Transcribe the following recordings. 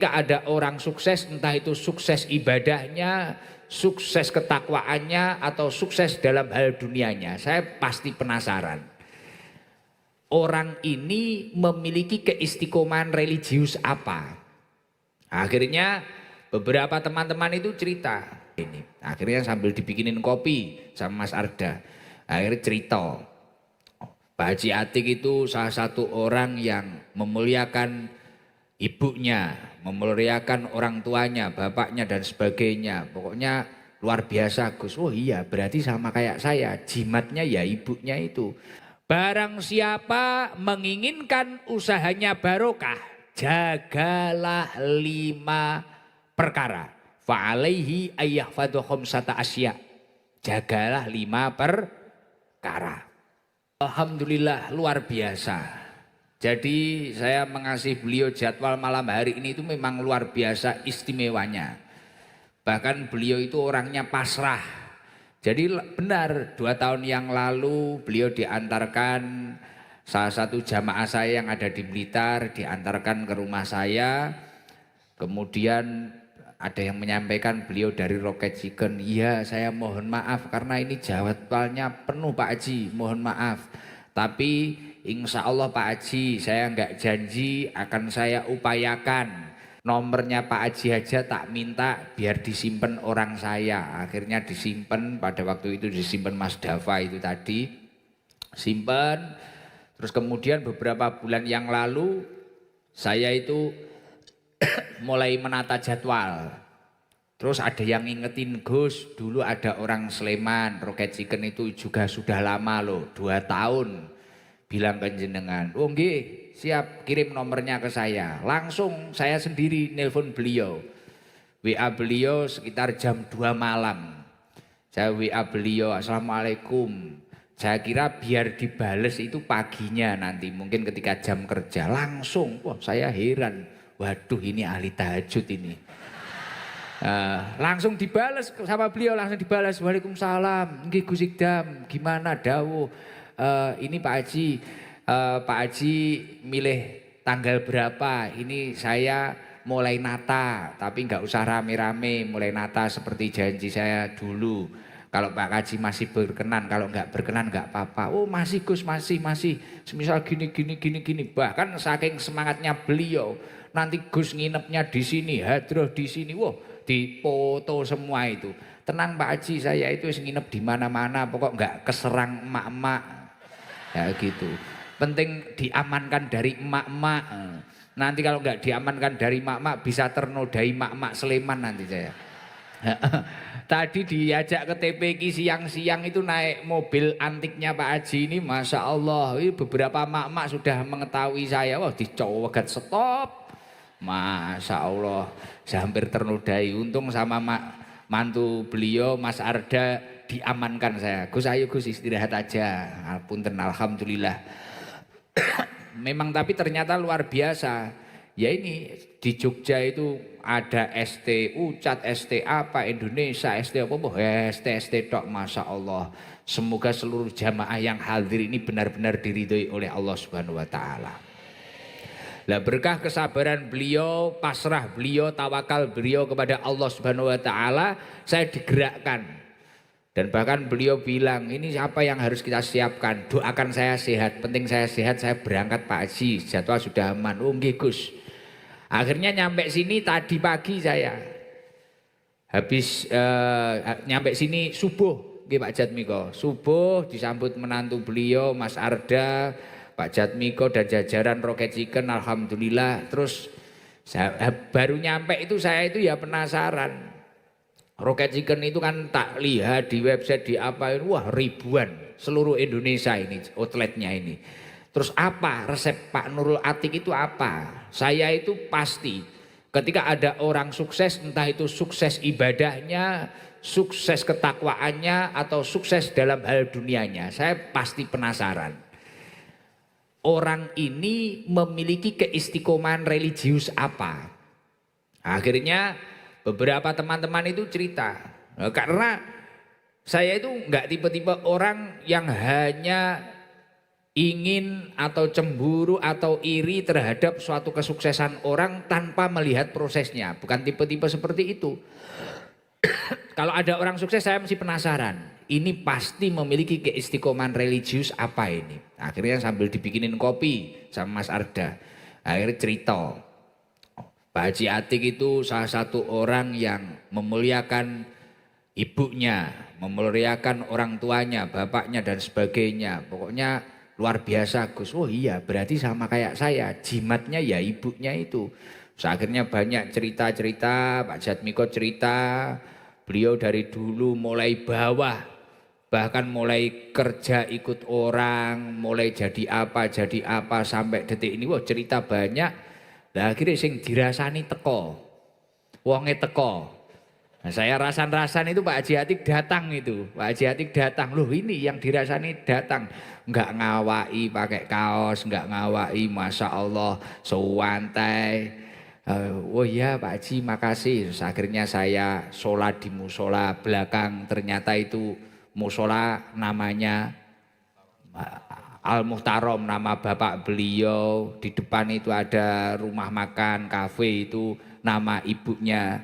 Ketika ada orang sukses, entah itu sukses ibadahnya, sukses ketakwaannya, atau sukses dalam hal dunianya, saya pasti penasaran. Orang ini memiliki keistiqomahan religius apa? Akhirnya beberapa teman-teman itu cerita. Akhirnya sambil dibikinin kopi sama Mas Arda, akhirnya cerita. Pak Haji Atik itu salah satu orang yang memuliakan ibunya, memuliakan orang tuanya, bapaknya dan sebagainya. Pokoknya luar biasa Gus. Oh iya, berarti sama kayak saya, jimatnya ya ibunya itu. Barang siapa menginginkan usahanya barokah, jagalah 5 perkara. Fa'alaihi ayyahfadhu khamsata asya. Jagalah 5 perkara. Alhamdulillah luar biasa. Jadi saya mengasihi beliau, jadwal malam hari ini itu memang luar biasa istimewanya. Bahkan beliau itu orangnya pasrah. Jadi benar 2 tahun yang lalu beliau diantarkan, salah satu jamaah saya yang ada di Blitar diantarkan ke rumah saya. Kemudian ada yang menyampaikan beliau dari Rocket Chicken, iya saya mohon maaf karena ini jadwalnya penuh Pak Haji, mohon maaf. Tapi insya Allah Pak Haji, saya nggak janji, akan saya upayakan. Nomornya Pak Haji aja tak minta biar disimpan orang saya. Akhirnya disimpan, pada waktu itu disimpan Mas Dava itu tadi. Simpan, terus kemudian beberapa bulan yang lalu saya itu mulai menata jadwal. Terus ada yang ngingetin, Gus, dulu ada orang Sleman, Rocket Chicken itu juga sudah lama loh, 2 tahun. Bilang ke jenengan, oh nggih, siap, kirim nomornya ke saya. Langsung saya sendiri nelpon beliau. WA beliau sekitar jam 2 malam. Saya WA beliau, Assalamualaikum. Saya kira biar dibales itu paginya nanti, mungkin ketika jam kerja. Langsung, wah saya heran. Waduh ini ahli tahajud ini. Langsung dibalas sama beliau, langsung dibalas. Waalaikumsalam. Nggih Gus Ikdam, gimana dawuh? Ini Pak Haji, Pak Haji milih tanggal berapa? Ini saya mulai nata, tapi nggak usah rame-rame, mulai nata seperti janji saya dulu. Kalau Pak Haji masih berkenan, kalau nggak berkenan nggak apa-apa. Oh masih Gus, masih. Semisal gini. Bahkan saking semangatnya beliau, nanti Gus nginepnya di sini, hadroh di sini, wah dipoto semua itu. Tenang Pak Haji, saya itu nginep di mana-mana, pokok nggak keserang emak-emak, ya gitu. Penting diamankan dari emak-emak. Nanti kalau nggak diamankan dari emak-emak bisa ternodai emak-emak Sleman nanti saya. Tadi diajak ke TPQ siang-siang itu naik mobil antiknya Pak Haji ini, Masya Allah, ini beberapa emak-emak sudah mengetahui saya, wah dicowegat stop. Masya Allah, saya hampir ternodai. Untung sama mantu beliau Mas Arda diamankan saya. Gus ayo Gus istirahat aja. Punten alhamdulillah. Memang tapi ternyata luar biasa. Ya ini di Jogja itu ada ST Ucat, ST apa Indonesia, ST apa ST tok, Masya Allah. Semoga seluruh jamaah yang hadir ini benar-benar diridhoi oleh Allah Subhanahu wa taala. Lah berkah kesabaran beliau, pasrah beliau, tawakal beliau kepada Allah Subhanahu wa taala, saya digerakkan. Dan bahkan beliau bilang, ini apa yang harus kita siapkan? Doakan saya sehat, penting saya sehat, saya berangkat Pak Haji, jadwal sudah aman. Oh nggih Gus. Akhirnya nyampe sini tadi pagi saya. Habis nyampe sini subuh, nggih Pak Jatmiko. Subuh disambut menantu beliau Mas Arda, Pak Jatmiko dan jajaran Rocket Chicken, alhamdulillah. Terus baru nyampe itu saya itu ya penasaran. Rocket Chicken itu kan tak lihat di website di apa, wah ribuan seluruh Indonesia ini outletnya ini. Terus apa resep Pak Nurul Atik itu apa? Saya itu pasti ketika ada orang sukses, entah itu sukses ibadahnya, sukses ketakwaannya, atau sukses dalam hal dunianya, saya pasti penasaran. Orang ini memiliki keistiqomahan religius apa? Akhirnya beberapa teman-teman itu cerita, karena saya itu nggak tipe-tipe orang yang hanya ingin atau cemburu atau iri terhadap suatu kesuksesan orang tanpa melihat prosesnya. Bukan tipe-tipe seperti itu. Kalau ada orang sukses saya mesti penasaran. Ini pasti memiliki keistiqomahan religius apa ini. Akhirnya sambil dibikinin kopi sama Mas Arda. Akhirnya cerita. Pak Haji Atik itu salah satu orang yang memuliakan ibunya, memuliakan orang tuanya, bapaknya dan sebagainya. Pokoknya luar biasa Gus. Oh iya, berarti sama kayak saya. Jimatnya ya ibunya itu. Terus akhirnya banyak cerita-cerita, Pak Jatmiko cerita. Beliau dari dulu mulai bawah, bahkan mulai kerja ikut orang, mulai jadi apa sampai detik ini. Wah cerita banyak. Nah akhirnya sing dirasani teko, wonge teko. Nah, saya rasan-rasan itu Pak Haji Atik datang itu. Pak Haji Atik datang. Loh ini yang dirasani datang. Enggak ngawai pakai kaos, enggak ngawai Masya Allah sewantai. Oh iya Pak Haji makasih. Terus akhirnya saya sholat di musola belakang. Ternyata itu musola namanya Al Muhtarom, nama bapak beliau. Di depan itu ada rumah makan, kafe, itu nama ibunya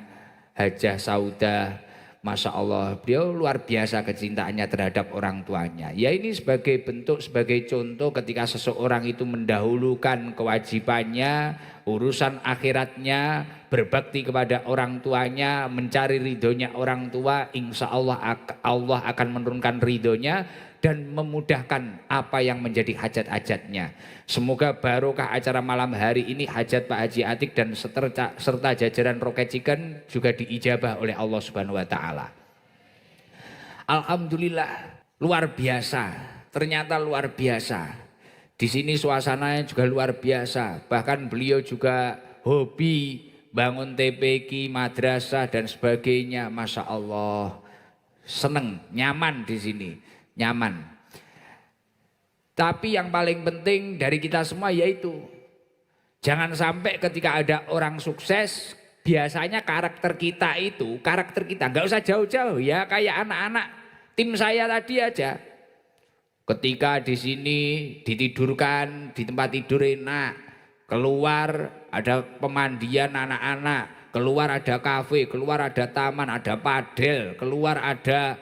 Hajah Saudah. Masya Allah, beliau luar biasa kecintaannya terhadap orang tuanya. Ya ini sebagai bentuk, sebagai contoh ketika seseorang itu mendahulukan kewajibannya, urusan akhiratnya, berbakti kepada orang tuanya, mencari ridhonya orang tua, insya Allah Allah akan menurunkan ridhonya dan memudahkan apa yang menjadi hajat-hajatnya. Semoga barokah acara malam hari ini, hajat Pak Haji Atik dan serta jajaran Rocket Chicken juga diijabah oleh Allah Subhanahu wa taala. Alhamdulillah, luar biasa. Ternyata luar biasa. Di sini suasananya juga luar biasa. Bahkan beliau juga hobi bangun TPQ, madrasah dan sebagainya. Masya Allah, seneng, nyaman di sini. Nyaman. Tapi yang paling penting dari kita semua yaitu jangan sampai ketika ada orang sukses, biasanya karakter kita nggak usah jauh-jauh ya, kayak anak-anak tim saya tadi aja. Ketika di sini ditidurkan di tempat tidur enak, keluar ada pemandian anak-anak, keluar ada kafe, keluar ada taman, ada padel, keluar ada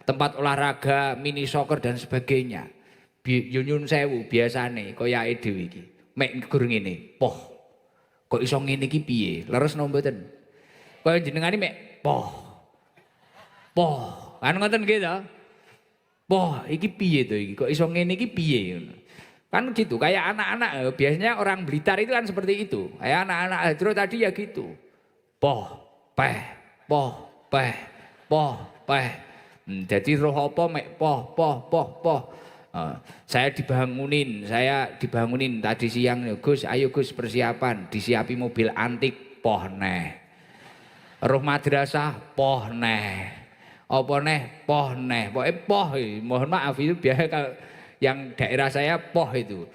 tempat olahraga, mini soccer dan sebagainya. Nyunyun sewu biasane koyake dhewe iki. Mek gur ngene, poh. Kok iso ngene iki piye? Leres no mboten? Kaya jenengane mek poh. Poh. Kan ngoten nggih to? Poh, iki piye to iki? Kok iso ngene iki piye ngono. Kan gitu, kayak anak-anak biasanya orang Blitar itu kan seperti itu. Kayak anak-anak Hadro tadi ya gitu. Poh, peh, poh, peh, poh, peh. Jadi roh apa mek poh. Saya dibangunin tadi siang, Gus, ayo Gus persiapan, disiapi mobil antik, poh neh. Roh madrasah, poh neh. Apa neh, poh neh. Pokoknya poh, mohon maaf itu biasa kalau yang daerah saya poh itu.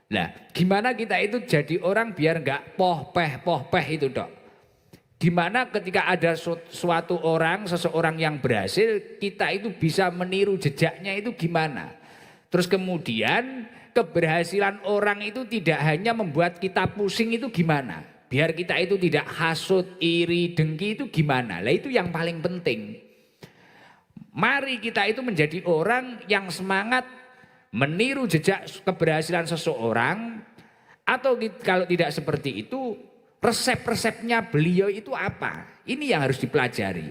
Nah, gimana kita itu jadi orang biar enggak poh peh itu dok. Dimana ketika ada suatu orang, seseorang yang berhasil, kita itu bisa meniru jejaknya itu gimana. Terus kemudian keberhasilan orang itu tidak hanya membuat kita pusing itu gimana. Biar kita itu tidak hasut, iri, dengki itu gimana. Lah itu yang paling penting. Mari kita itu menjadi orang yang semangat meniru jejak keberhasilan seseorang. Atau kalau tidak seperti itu, resep-resepnya beliau itu apa? Ini yang harus dipelajari.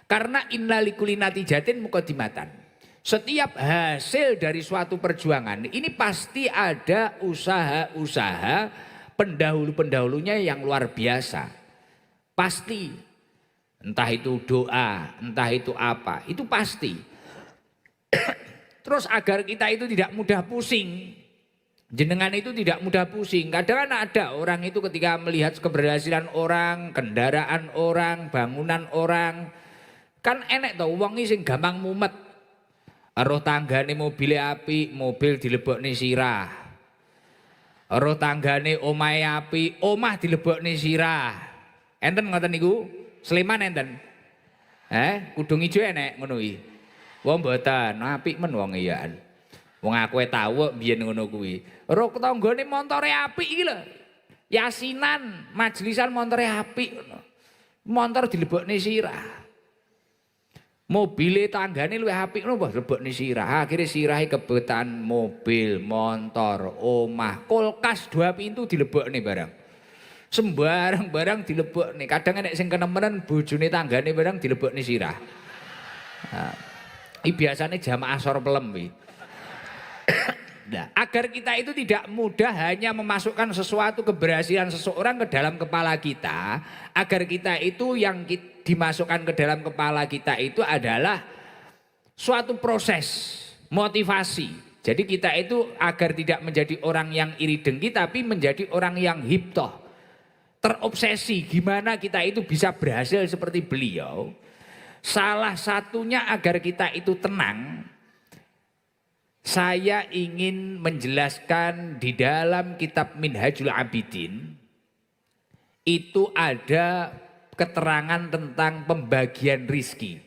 Karena innalikulli natijatin muqaddimatan. Setiap hasil dari suatu perjuangan ini pasti ada usaha-usaha pendahulu-pendahulunya yang luar biasa. Pasti. Entah itu doa, entah itu apa, itu pasti. Terus agar kita itu tidak mudah pusing. Jenengan itu tidak mudah pusing. Kadang ada orang itu ketika melihat keberhasilan orang, kendaraan orang, bangunan orang, kan enek tau wong iki sing gampang mumet. Roh tanggane mobil api, mobil dilebokne sirah. Roh tanggane omahe api, omah dilebokne sirah. Enten ngoten niku? Sleman enten. Kudung ijo enek ngono iki. Wong mboten, apik men wong iyaan. Wong aku tau biyen ngono kuwi. Ro tanggane montore apik iki lho. Yasinan, majlisan montore apik ngono. Montor dilebokne sirah. Mobile tanggane luwih apik ngono mbah lebokne sirah. Akhire sirahe kebetan mobil, motor, omah, kulkas 2 pintu dilebokne barang. Sembarang barang dilebokne. Kadang nek sing kenemenen bojone tanggane barang dilebokne sirah. Nah, iki biasane jamaah sor pelem iki. Nah, agar kita itu tidak mudah hanya memasukkan sesuatu keberhasilan seseorang ke dalam kepala kita, agar kita itu yang dimasukkan ke dalam kepala kita itu adalah suatu proses motivasi. Jadi kita itu agar tidak menjadi orang yang iri dengki tapi menjadi orang yang hiptoh, terobsesi gimana kita itu bisa berhasil seperti beliau. Salah satunya agar kita itu tenang. Saya ingin menjelaskan di dalam kitab Minhajul Abidin itu ada keterangan tentang pembagian rizki.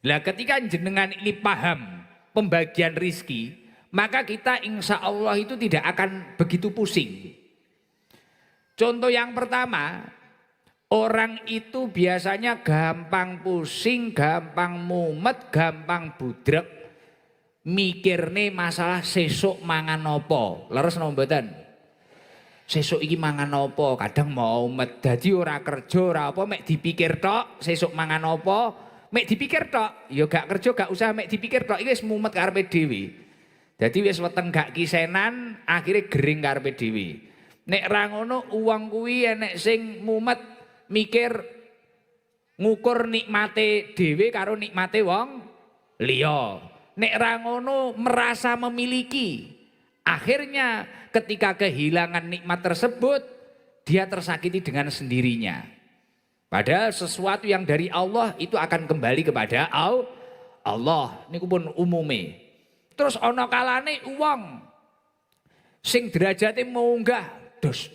Nah, ketika jenengan ini paham pembagian rizki, maka kita insya Allah itu tidak akan begitu pusing. Contoh yang pertama, orang itu biasanya gampang pusing, gampang mumet, gampang budrek. Mikirne masalah sesuk mangan apa. Leres napa mboten? Sesuk iki mangan apa? Kadang mau met dadi ora kerja ora apa mek dipikir tok, sesuk mangan apa? Mek dipikir tok, ya gak kerja gak usah mek dipikir tok, iki wis mumet karepe dhewe. Dadi wis weteng gak kisenan, akhire gering karepe dhewe. Nek ra ngono uang kuwi enek sing mumet mikir ngukur nikmate dhewe karo nikmate wong liya. Nek ra ngono merasa memiliki. Akhirnya ketika kehilangan nikmat tersebut, dia tersakiti dengan sendirinya. Padahal sesuatu yang dari Allah itu akan kembali kepada Allah. Niku pun umume. Terus ana kalane uang sing derajate munggah, dos.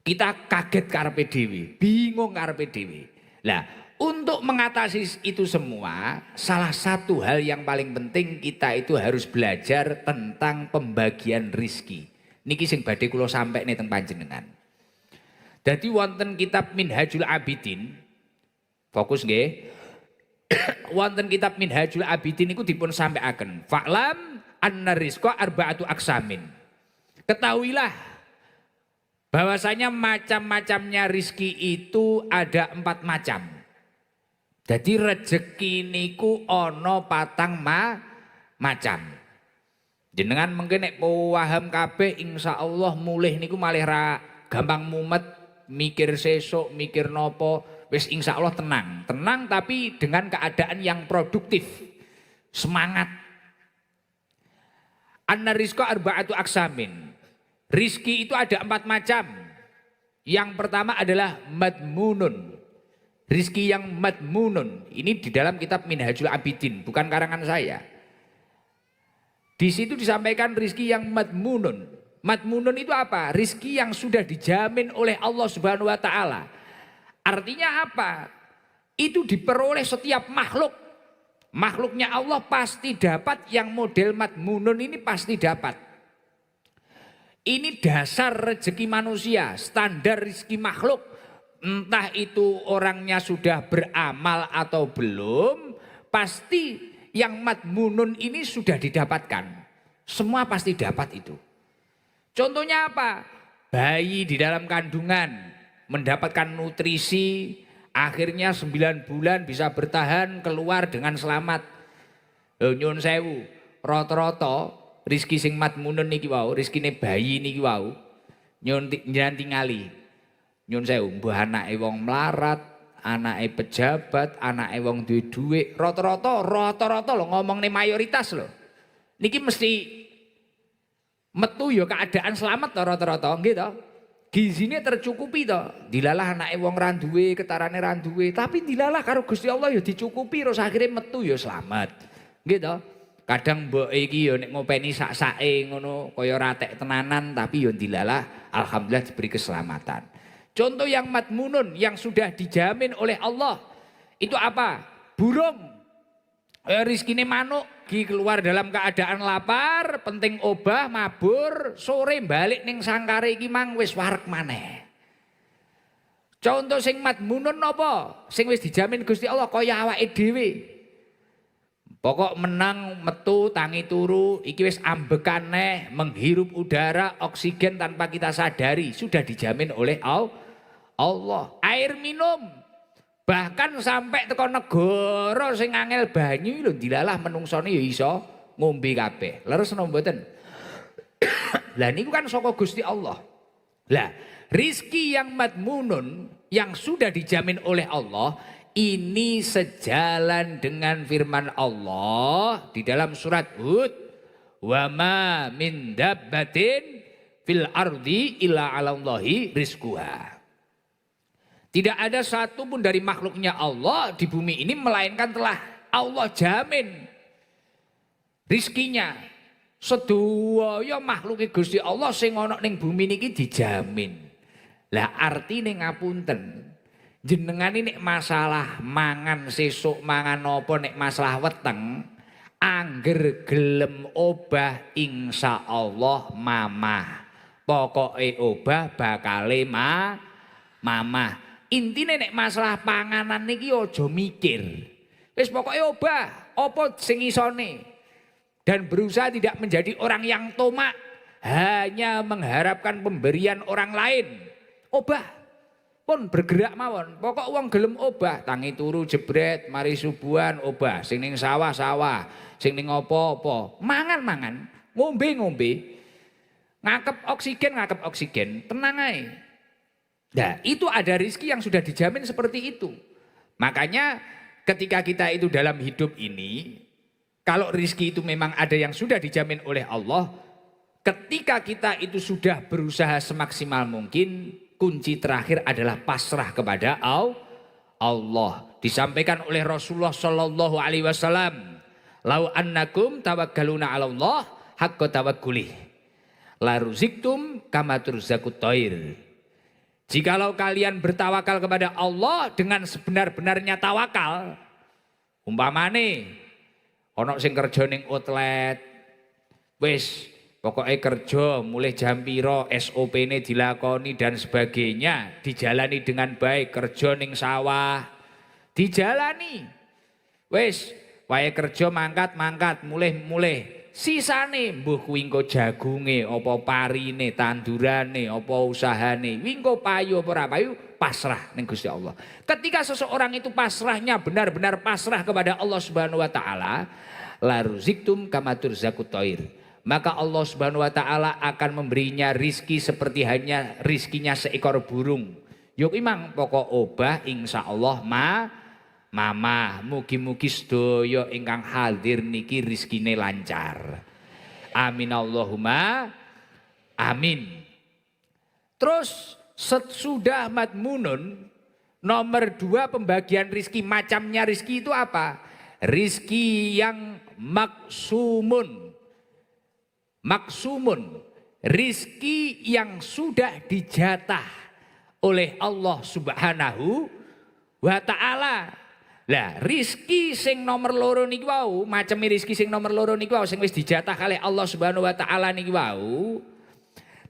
Kita kaget karepe dhewe, bingung karepe dhewe. Lah, untuk mengatasi itu semua, salah satu hal yang paling penting kita itu harus belajar tentang pembagian rizki. Niki sing badhe kula sampekne teng panjenengan. Dadi wonten kitab Minhajul Abidin, fokus nggih. Wonten kitab Minhajul Abidin niku dipun sampaiaken. Fa'lam anna rizqa arba'atu aksamin. Ketahuilah bahwasanya macam-macamnya rizki itu ada 4 macam. Jadi rezeki niku ana 4 macam. Jenengan mungkin nek paham kabeh insyaallah mulih niku malih ra gampang mumet, mikir sesuk, mikir nopo, wis insyaallah tenang. Tenang tapi dengan keadaan yang produktif. Semangat. Anna rizqa arba'atu aksamin. Rizki itu ada 4 macam. Yang pertama adalah madmunun. Rizki yang madmunun, ini di dalam kitab Minhajul Abidin, bukan karangan saya. Di situ disampaikan rizki yang madmunun. Madmunun itu apa? Rizki yang sudah dijamin oleh Allah Subhanahu wa Ta'ala. Artinya apa? Itu diperoleh setiap makhluk. Makhluknya Allah pasti dapat, yang model madmunun ini pasti dapat. Ini dasar rezeki manusia, standar rizki makhluk. Entah itu orangnya sudah beramal atau belum, pasti yang madmunun ini sudah didapatkan. Semua pasti dapat itu. Contohnya apa? Bayi di dalam kandungan mendapatkan nutrisi, akhirnya 9 bulan bisa bertahan keluar dengan selamat. Nyun sewu, rata-rata rizki sing madmunun niki wau, rizkine bayi niki wau, nyun tingali. Nyun sewu, mbuh anake wong melarat, anake pejabat, anake wong duwe dhuwit, rata-rata lho ngomongne mayoritas lho. Niki mesti metu ya keadaan selamat to rata-rata, nggih to? Gizine tercukupi to. Dilalah anake wong ra duwe, ketarane ra duwe, tapi dilalah karo Gusti Allah ya dicukupi terus akhire metu ya selamat. Nggih to? Kadang mbok iki ya nek ngopeni sak-sake ngono kaya ratek tenanan tapi ya dilalah alhamdulillah diberi keselamatan. Contoh yang madmunun yang sudah dijamin oleh Allah itu apa? Burung. Rizkine manuk pagi keluar dalam keadaan lapar, penting obah, mabur, sore balik ning sangkare iki mang wis wareg maneh. Contoh sing madmunun napa? Sing wis dijamin Gusti Allah kaya awake dhewe. Pokok menang metu tangi turu iki wis ambekan neh, menghirup udara oksigen tanpa kita sadari, sudah dijamin oleh Allah. Air minum bahkan sampai teko negara sing angel banyu lho dilalah menungsone ya iso ngombe kabeh. Leres napa mboten? Lah niku kan saka Gusti Allah. Lah, rizki yang madmunun yang sudah dijamin oleh Allah ini sejalan dengan firman Allah di dalam surat Hud, "Wa ma min dabbatin fil ardi illa 'alallahi rizquha." Tidak ada satu pun dari makhluknya Allah di bumi ini melainkan telah Allah jamin rizkinya. Sedaya makhluk Gusti Allah sing ana ning bumi niki dijamin. Lah artine ngapunten. Jenengan ini nek masalah mangan sesuk mangan apa nek masalah weteng angger gelem obah insyaallah mamah. Pokoke obah bakale mamah. Intine nek masalah panganan niki aja mikir. Wis pokoke obah, apa sing isone. Dan berusaha tidak menjadi orang yang tomak, hanya mengharapkan pemberian orang lain. Obah. Pun bergerak mawon. Pokok wong gelem obah, tangi turu jebret, mari subuhan obah, sing ning sawah-sawah, sing ning apa-apa, mangan-mangan, ngombe-ngombe. Ngakep oksigen, tenang ae. Nah, itu ada rizki yang sudah dijamin seperti itu. Makanya ketika kita itu dalam hidup ini, kalau rizki itu memang ada yang sudah dijamin oleh Allah, ketika kita itu sudah berusaha semaksimal mungkin, kunci terakhir adalah pasrah kepada Allah. Disampaikan oleh Rasulullah Shallallahu Alaihi Wasallam, "Lau annakum tawakkaluna 'ala Allah haqqa tawakkuli, la ruziktum kama turzaqut thair." Jikalau kalian bertawakal kepada Allah dengan sebenar-benarnya tawakal, umpamane ana sing kerja ning outlet, wis pokoke kerja mulai jam pira SOP-ne dilakoni dan sebagainya, dijalani dengan baik, kerja ning sawah dijalani. Wis wae kerja mangkat mulai sisane mbuh kuwi engko jagunge apa parine tandurane apa usahane wingko payu apa ora payu pasrah ning Gusti Allah. Ketika seseorang itu pasrahnya benar-benar pasrah kepada Allah Subhanahu wa taala, la ruziktum kama turzaqut thair, maka Allah Subhanahu wa taala akan memberinya rizki seperti hanya rizkinya seekor burung. Yuk imang pokok obah insyaallah Mama, mugi-mugi sedaya ingkang hadir niki rizkine lancar. Amin Allahumma amin. Terus sesudah madmunun, nomor 2 pembagian rizki, macamnya rizki itu apa? Rizki yang maksumun. Maksumun, rizki yang sudah dijatah oleh Allah Subhanahu wa ta'ala. Lah rizki sing nomor loro niki wau, macam rizki sing nomor loro niki wau sing wis dijatah oleh Allah Subhanahu wa taala niki wau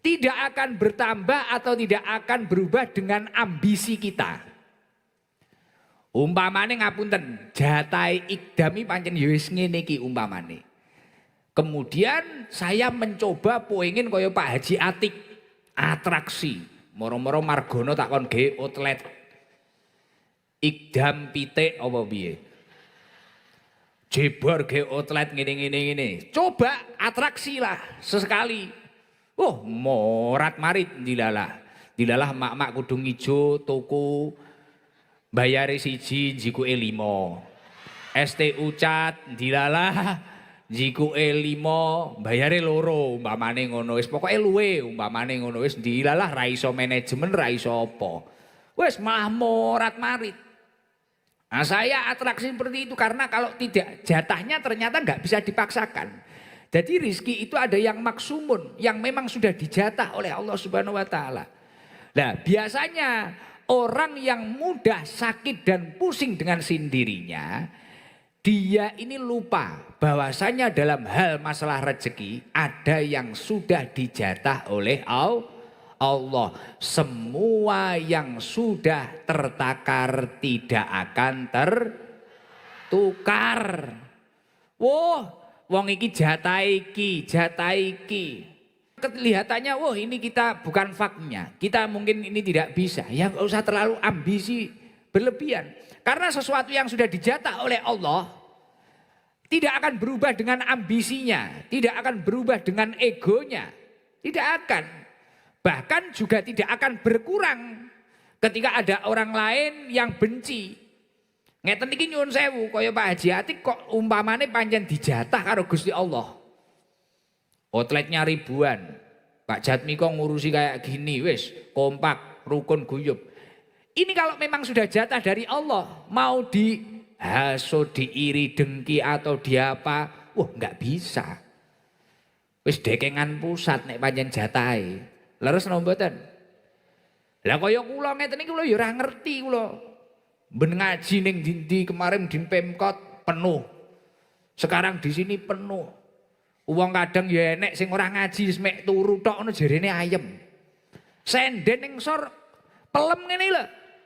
tidak akan bertambah atau tidak akan berubah dengan ambisi kita. Umpamane ngapunten, jatahe ikdami pancen ya wis ngene iki umpamane. Kemudian saya mencoba pengen kaya Pak Haji Atik, atraksi, moro-moro margono tak kon gawe outlet. Ikdam pitik apa piye? Jebor ge outlet ngene. Coba atraksi lah sesekali. Oh, morat marit dilalah. Dilalah mak-mak kudung ijo tuku bayare siji jikuke 5. STU cat dilalah jikuke 5 bayare loro umpamane ngono. Wis pokoke luwe umpamane ngono. Wis dilalah ra iso manajemen ra iso apa. Wis malah morat marit. Nah, saya atraksi seperti itu karena kalau tidak jatahnya ternyata nggak bisa dipaksakan. Jadi rizki itu ada yang maksumun, yang memang sudah dijatah oleh Allah Subhanahu wa taala. Nah, biasanya orang yang mudah sakit dan pusing dengan sendirinya, Dia ini lupa bahwasanya dalam hal masalah rezeki ada yang sudah dijatah oleh Allah. Semua yang sudah tertakar tidak akan tertukar. Wah, wong iki jatah iki, jatah iki. Kelihatannya, wah ini kita bukan faknya. Kita mungkin ini tidak bisa. Ya nggak usah terlalu ambisi berlebihan. Karena sesuatu yang sudah dijatah oleh Allah tidak akan berubah dengan ambisinya. Tidak akan berubah dengan egonya. Tidak akan. Bahkan juga tidak akan berkurang ketika ada orang lain yang benci. Ngeten iki nyuwun sewu kaya Pak Haji Atik kok umpamane pancen dijatah karo Gusti Allah. Outletnya ribuan. Pak Jatmi kok ngurusi kayak gini, wis kompak, rukun guyub. Ini kalau memang sudah jatah dari Allah, mau dihasut, diiri, dengki atau diapa, wah nggak bisa. Wis dekengan pusat nek pancen jatahe. Leres napa mboten? Lah kaya kula ngeten iki kula ya ora ngerti kula. Ben ngaji ning ndi kemarin di Pemkot penuh. Sekarang di sini penuh. Uang kadang ya enek sing ora ngaji mek turu tok ngono jarene ayem. Senden ning sor pelem ngene lho,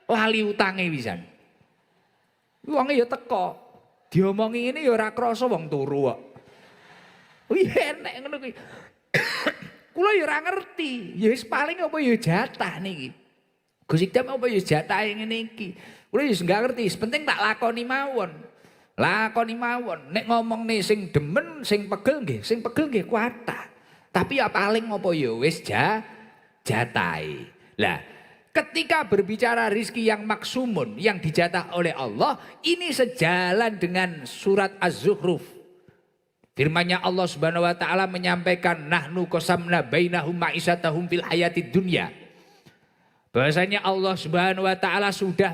lali utange pisan. Wonge ya teko. Diomongi ngene ya ora krasa wong turu kok. Iya enek ngono kuwi. Kula ya ora ngerti. Ya wis paling apa ya jatah niki. Gus Ikdam apa ya jatah ngene iki. Kula ya enggak ngerti, penting tak lakoni mawon. Lakoni mawon, nek ngomong nih sing demen, sing pegel nggih kuatah. Tapi ya paling apa ya wis jatai. Lah, ketika berbicara rizki yang maksumun, yang dijatah oleh Allah, ini sejalan dengan surat Az-Zukhruf. Firman-Nya Allah Subhanahu wa taala menyampaikan nahnu qasamna bainahum ma'isatahum fil hayatid dunya. Bahwasanya Allah Subhanahu wa taala sudah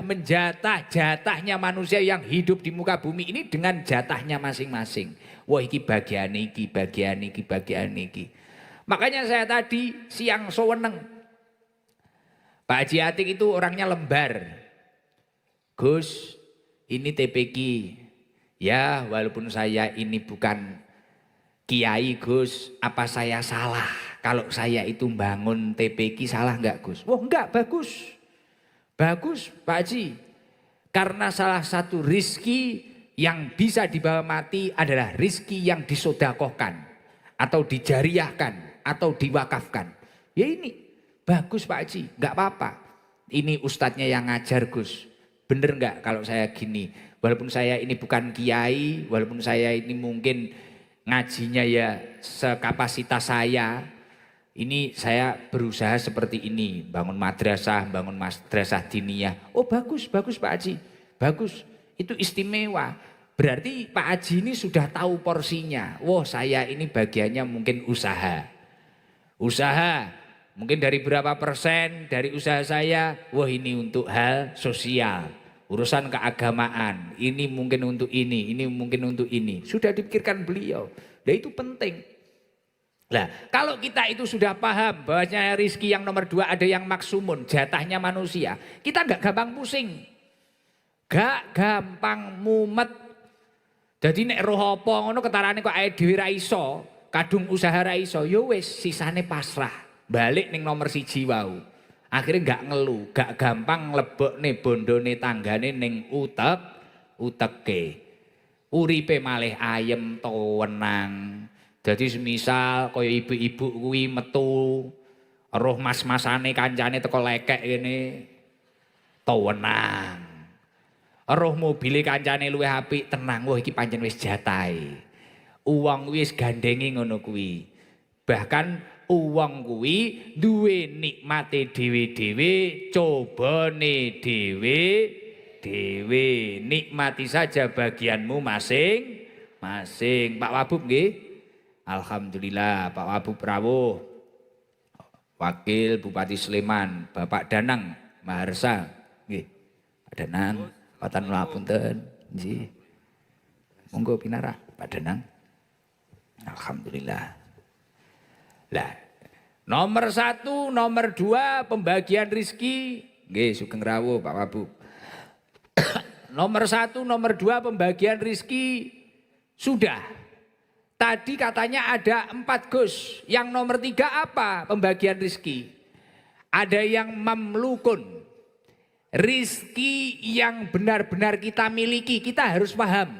jatahnya manusia yang hidup di muka bumi ini dengan jatahnya masing-masing. Wah iki bagian iki, bagian iki, bagian iki. Makanya saya tadi siang seweneng. Pak Haji Atik itu orangnya lembar. Gus, ini TPQ. Ya, walaupun saya ini bukan kiai Gus, apa saya salah? Kalau saya itu bangun TPQ salah enggak Gus? Wah enggak, bagus. Bagus Pak Haji. Karena salah satu rizki yang bisa dibawa mati adalah rizki yang disodakohkan. Atau dijariahkan. Atau diwakafkan. Ya ini bagus Pak Haji, enggak apa-apa. Ini ustadznya yang ngajar Gus. Bener enggak kalau saya gini? Walaupun saya ini bukan kiai, walaupun saya ini mungkin ngajinya ya sekapasitas saya. Ini saya berusaha seperti ini, bangun madrasah diniyah. Oh bagus Pak Haji, bagus, itu istimewa. Berarti Pak Haji ini sudah tahu porsinya. Wah saya ini bagiannya mungkin usaha. Mungkin dari berapa persen dari usaha saya, wah ini untuk hal sosial. Urusan keagamaan, ini mungkin untuk ini mungkin untuk ini. Sudah dipikirkan beliau, dan itu penting. Nah, kalau kita itu sudah paham bahwasanya rizki yang nomor 2 ada yang maksumun, jatahnya manusia, kita gak gampang pusing, gak gampang mumet. Jadi nek roh apa ngono ketarane kok ae dhewe ra iso, kadung usaha ra iso, ya wis sisane pasrah, balik ning nomor 1 wau. Akhirnya gak ngeluh, gak gampang lebokne bondone tanggane ning uteke. Uripe malih ayem tenang. Jadi semisal kaya ibu-ibu kuwi metu roh mas-masane kancane teko lekek kene tenang. Roh mobile kancane luwih apik tenang, wah iki pancen wis jatahe. Uwong wis gandengi ngono kuwi. Bahkan uwong kuwi duwe nikmate dhewe-dhewe, cobane dhewe-dhewe. Nikmati saja bagianmu masing-masing. Pak Wabub nggih. Alhamdulillah Pak Wabub Rawuh, Wakil Bupati Sleman, Bapak Danang Maharsa, nggih. Pak Danang, patan lapunten, nggih. Monggo pinara Pak Danang. Alhamdulillah. Lah, nomor 1, nomor 2 pembagian rizki, nggih Sugeng Rawuh Pak Wabub. Nomor 1, nomor 2 pembagian rizki sudah. Tadi katanya ada 4 Gus. Yang nomor 3 apa pembagian rizki? Ada yang mamlukun. Rizki yang benar-benar kita miliki, kita harus paham.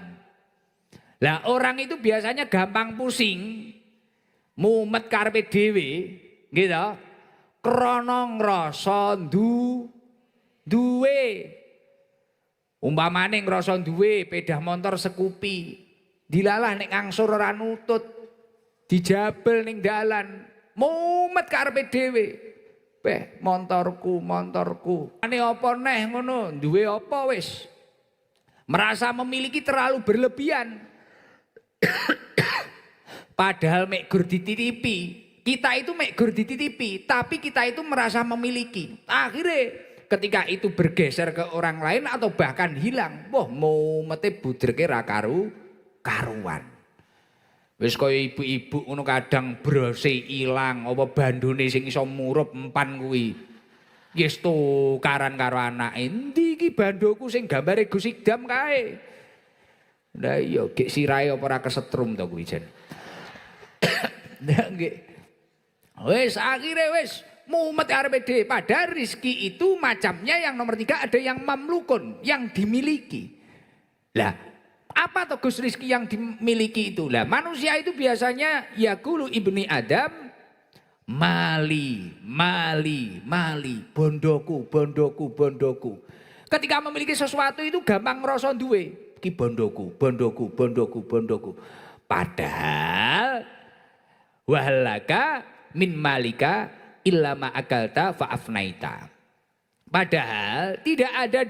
Lah orang itu biasanya gampang pusing, mumet karepe dhewe, gitu. Krana ngrasa duwe. Umpamane ngrasa duwe sepeda motor Scoopy, dilalah nek ngangsur ora nutut, dijabel ning dalan, mumet karepe dhewe. Beh, montorku. Ane apa neh ngono, duwe apa wis. Merasa memiliki terlalu berlebihan. Padahal mek gur dititipi. Kita itu mek gur dititipi, tapi kita itu merasa memiliki. Akhirnya ketika itu bergeser ke orang lain atau bahkan hilang, wah mumete budreke ra karuan. Wis kaya ibu-ibu ngono kadang brose ilang apa bandone sing iso murup empan kuwi. Yes tukaran karo anake. Endi iki bandoku sing gambare Gus Idam kae. Lah iya gek sirahe apa ora kesetrum to kuwi jen. Lah nggih. Wis akhire wis mumet arepe dhewe. Padahal rizki itu macamnya yang nomor 3 ada yang mamlukun, yang dimiliki. Lah apa toh Gus rizki yang dimiliki itu? Lah manusia itu biasanya yaqulu ibni Adam mali, bondoku. Ketika memiliki sesuatu itu gampang ngrasa duwe. Ki bondoku. Padahal wahalaka min malika illa ma akalta fa'afnaita. Padahal tidak ada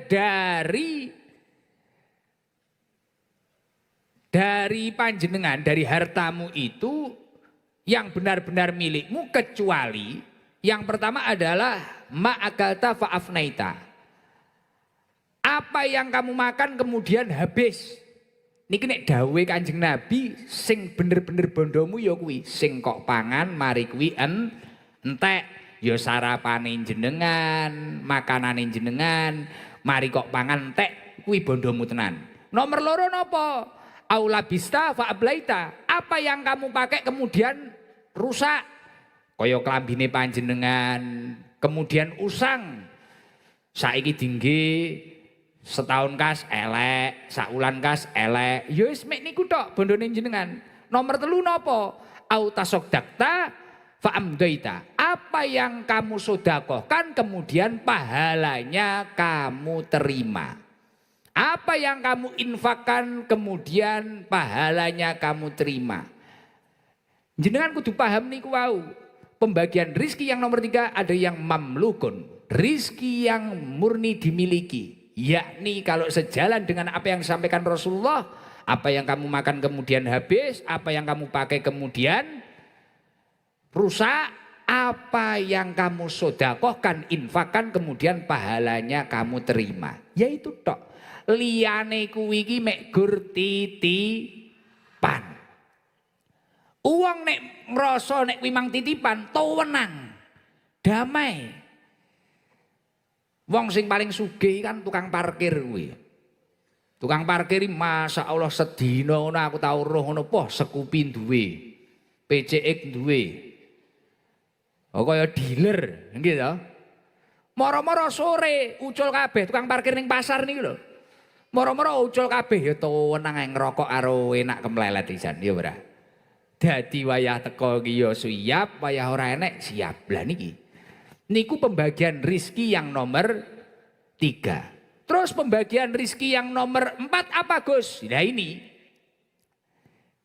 dari panjenengan, dari hartamu itu yang benar-benar milikmu kecuali yang pertama adalah ma akalta fa'afnaita. Apa yang kamu makan kemudian habis. Niki nek dawuhe Kanjeng Nabi sing bener-bener bondomu ya kuwi sing kok pangan mari kuwi entek ya sarapane jenengan, makanane jenengan, mari kok pangan entek kuwi bondomu tenan. Nomor 2 napa? Aula bista fa ablaita. Apa yang kamu pakai kemudian rusak. Kaya klambine panjenengan, kemudian usang. Saiki dingge setahun kas elek, saulan kas elek. Ya wis mek niku tok bondone jenengan. Nomor 3 napa? Au tasodakta fa amdaita. Apa yang kamu sedekahkan kemudian pahalanya kamu terima. Apa yang kamu infakkan kemudian pahalanya kamu terima. Jenengan kudu paham niku wau. Pembagian rizki yang nomor 3 ada yang mamlukun. Rizki yang murni dimiliki. Yakni kalau sejalan dengan apa yang disampaikan Rasulullah, apa yang kamu makan kemudian habis, apa yang kamu pakai kemudian rusak, apa yang kamu sedekahkan, infakkan kemudian pahalanya kamu terima. Yaitu tok. Liyane kuwi iki mek gur titipan. Uang nek ngrasa nek kuwi mang titipan, tenang. Damai. Wong sing paling sugih kan tukang parkir kuwi. Tukang parkir iki masyaallah sedina ngono aku tau roh ngono poh Scoopy duwe. PCX duwe. Oh kaya dealer nggih to. Moro-moro sore ucul kabeh tukang parkir ning pasar niki lho. Moro-moro ucul kabeh ya tenang ae ngerokok karo enak kemlelet pisan ya ora. Dadi wayah teko iki ya siap, wayah ora enek siap. Lah niki niku pembagian rizki yang nomor 3. Terus pembagian rizki yang nomor 4 apa Gus? Nah ini.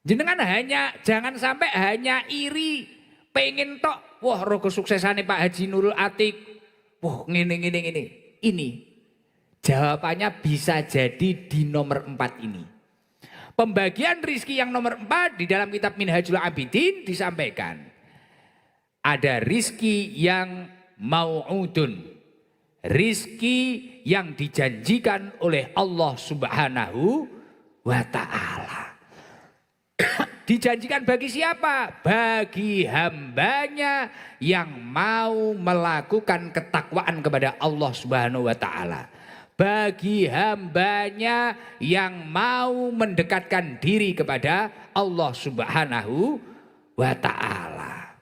Jenengan jangan sampai hanya iri. Pengen tok. Wah roh kesuksesane Pak Haji Nurul Atik. Wah ngene. Ini. Jawabannya bisa jadi di nomor 4 ini. Pembagian rizki yang nomor 4 di dalam kitab Minhajul Abidin disampaikan. Ada rizki yang mau'udun, rizki yang dijanjikan oleh Allah Subhanahu wa ta'ala. Dijanjikan bagi siapa? Bagi hambanya yang mau melakukan ketakwaan kepada Allah Subhanahu wa ta'ala. bagi hambanya yang mau mendekatkan diri kepada Allah Subhanahu wa ta'ala.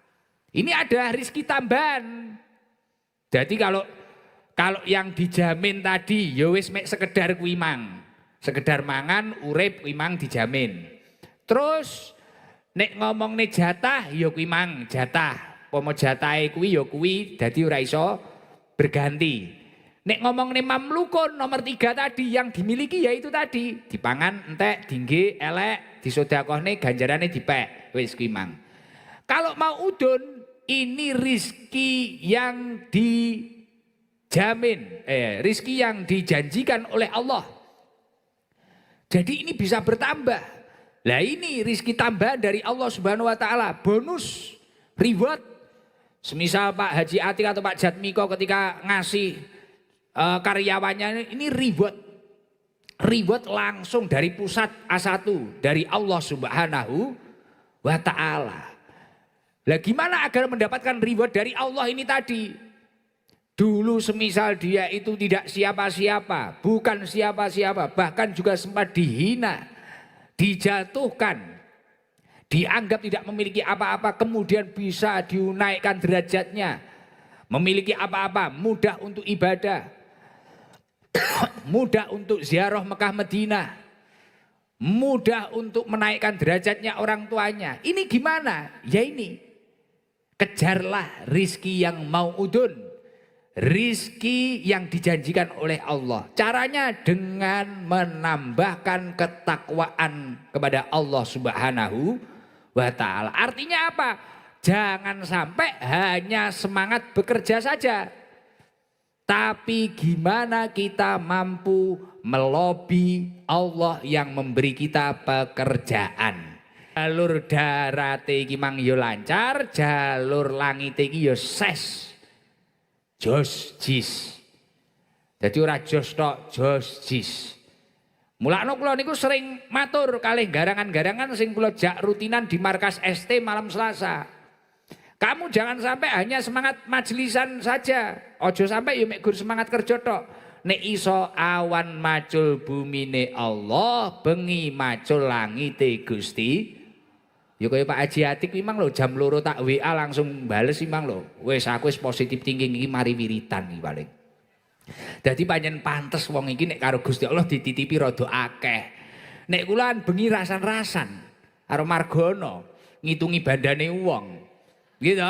Ini ada rizki tambahan. Jadi kalau yang dijamin tadi ya wis mek sekedar kuwi mang. Sekedar mangan urip kuwi mang dijamin. Terus nek ngomong nih jatah ya kuwi mang jatah. Pomo jatahe kuwi ya kuwi dadi ora iso berganti. Nek ngomong nih mamlukun nomor 3 tadi yang dimiliki ya itu tadi. Dipangan entek, dingge, elek, disodakohne ganjarane dipek. Wis kuwi mang. Kalau mau udun ini rizki yang dijamin, rizki yang dijanjikan oleh Allah. Jadi ini bisa bertambah. Lah ini rizki tambahan dari Allah Subhanahu wa ta'ala. Bonus, reward. Semisal Pak Haji Atik atau Pak Jatmiko ketika ngasih karyawannya ini reward. Reward langsung dari pusat A1. Dari Allah Subhanahu wa ta'ala. Lah gimana agar mendapatkan reward dari Allah ini tadi? Dulu semisal dia itu tidak siapa-siapa, bukan siapa-siapa, bahkan juga sempat dihina, dijatuhkan, dianggap tidak memiliki apa-apa, kemudian bisa dinaikkan derajatnya, memiliki apa-apa, mudah untuk ibadah, mudah untuk ziarah Mekah Madinah, mudah untuk menaikkan derajatnya orang tuanya. Ini gimana? Ya ini. Kejarlah rizki yang mau udun. Rizki yang dijanjikan oleh Allah. Caranya dengan menambahkan ketakwaan kepada Allah Subhanahu wa ta'ala. Artinya apa? Jangan sampai hanya semangat bekerja saja. Tapi gimana kita mampu melobi Allah yang memberi kita pekerjaan. Jalur darate iki mang yo lancar, jalur langit iki yo ses. Jos jis. Jadi ora jos tok, jos jis. Mulakno kula niku sering matur kalih garangan-garangan sing kula jak rutinan di markas ST malam Selasa. Kamu jangan sampai hanya semangat majelisan saja. Ojo sampai yo mek gur semangat kerja tok. Nek iso awan macul bumine Allah, bengi macul langite Gusti. Ya kaya Pak Haji Atik iki mang lho jam 2 tak WA langsung bales iki mang lho. Wis aku wis positif thinking iki mari wiritan iki paling. Dadi pancen pantes wong iki nek karo Gusti Allah dititipi rada akeh. Nek kula bengi rasan-rasan karo Margono ngitungi bandane wong. Gitu.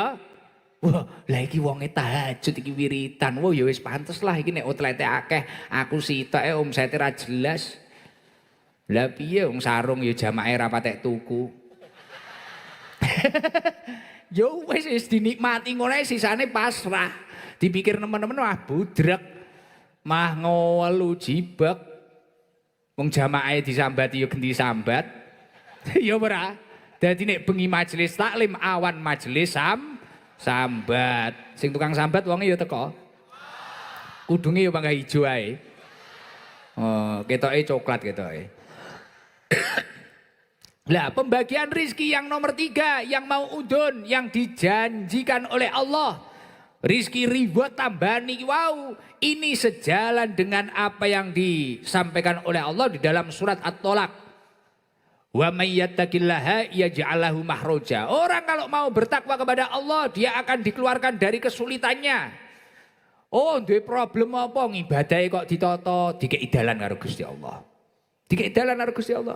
Wah, lah iki wonge tahajud iki wiritan. Wah ya wis pantes lah iki nek otlete akeh, aku sitoke omsete ra jelas. Lah piye wong sarung ya jamaah ra patek tuku. Yo wis dinikmati ngono ae sisane pasrah. Dipikir nemen-nemen wah budrek. Mah ngelu jibek. Wong jamaahe disambati yo genti sambat. Ya ora. Dadi nek bengi majelis taklim awan majelis sambat. Sing tukang sambat wonge ya teko. Kudunge ya mangga ijo ae. Oh, ketoke coklat ketoke. Lah pembagian rizki yang nomor 3 yang mau udun yang dijanjikan oleh Allah. Rizki reward tambahan niki wow. Ini sejalan dengan apa yang disampaikan oleh Allah di dalam surat At-Tolak. Wa may yattaqillaha yaj'al lahu mahroja. Orang kalau mau bertakwa kepada Allah dia akan dikeluarkan dari kesulitannya. Oh, duwe problem apa ngibadahe kok ditata, dikeki dalan karo Gusti Allah. Dikeki dalan karo Gusti Allah.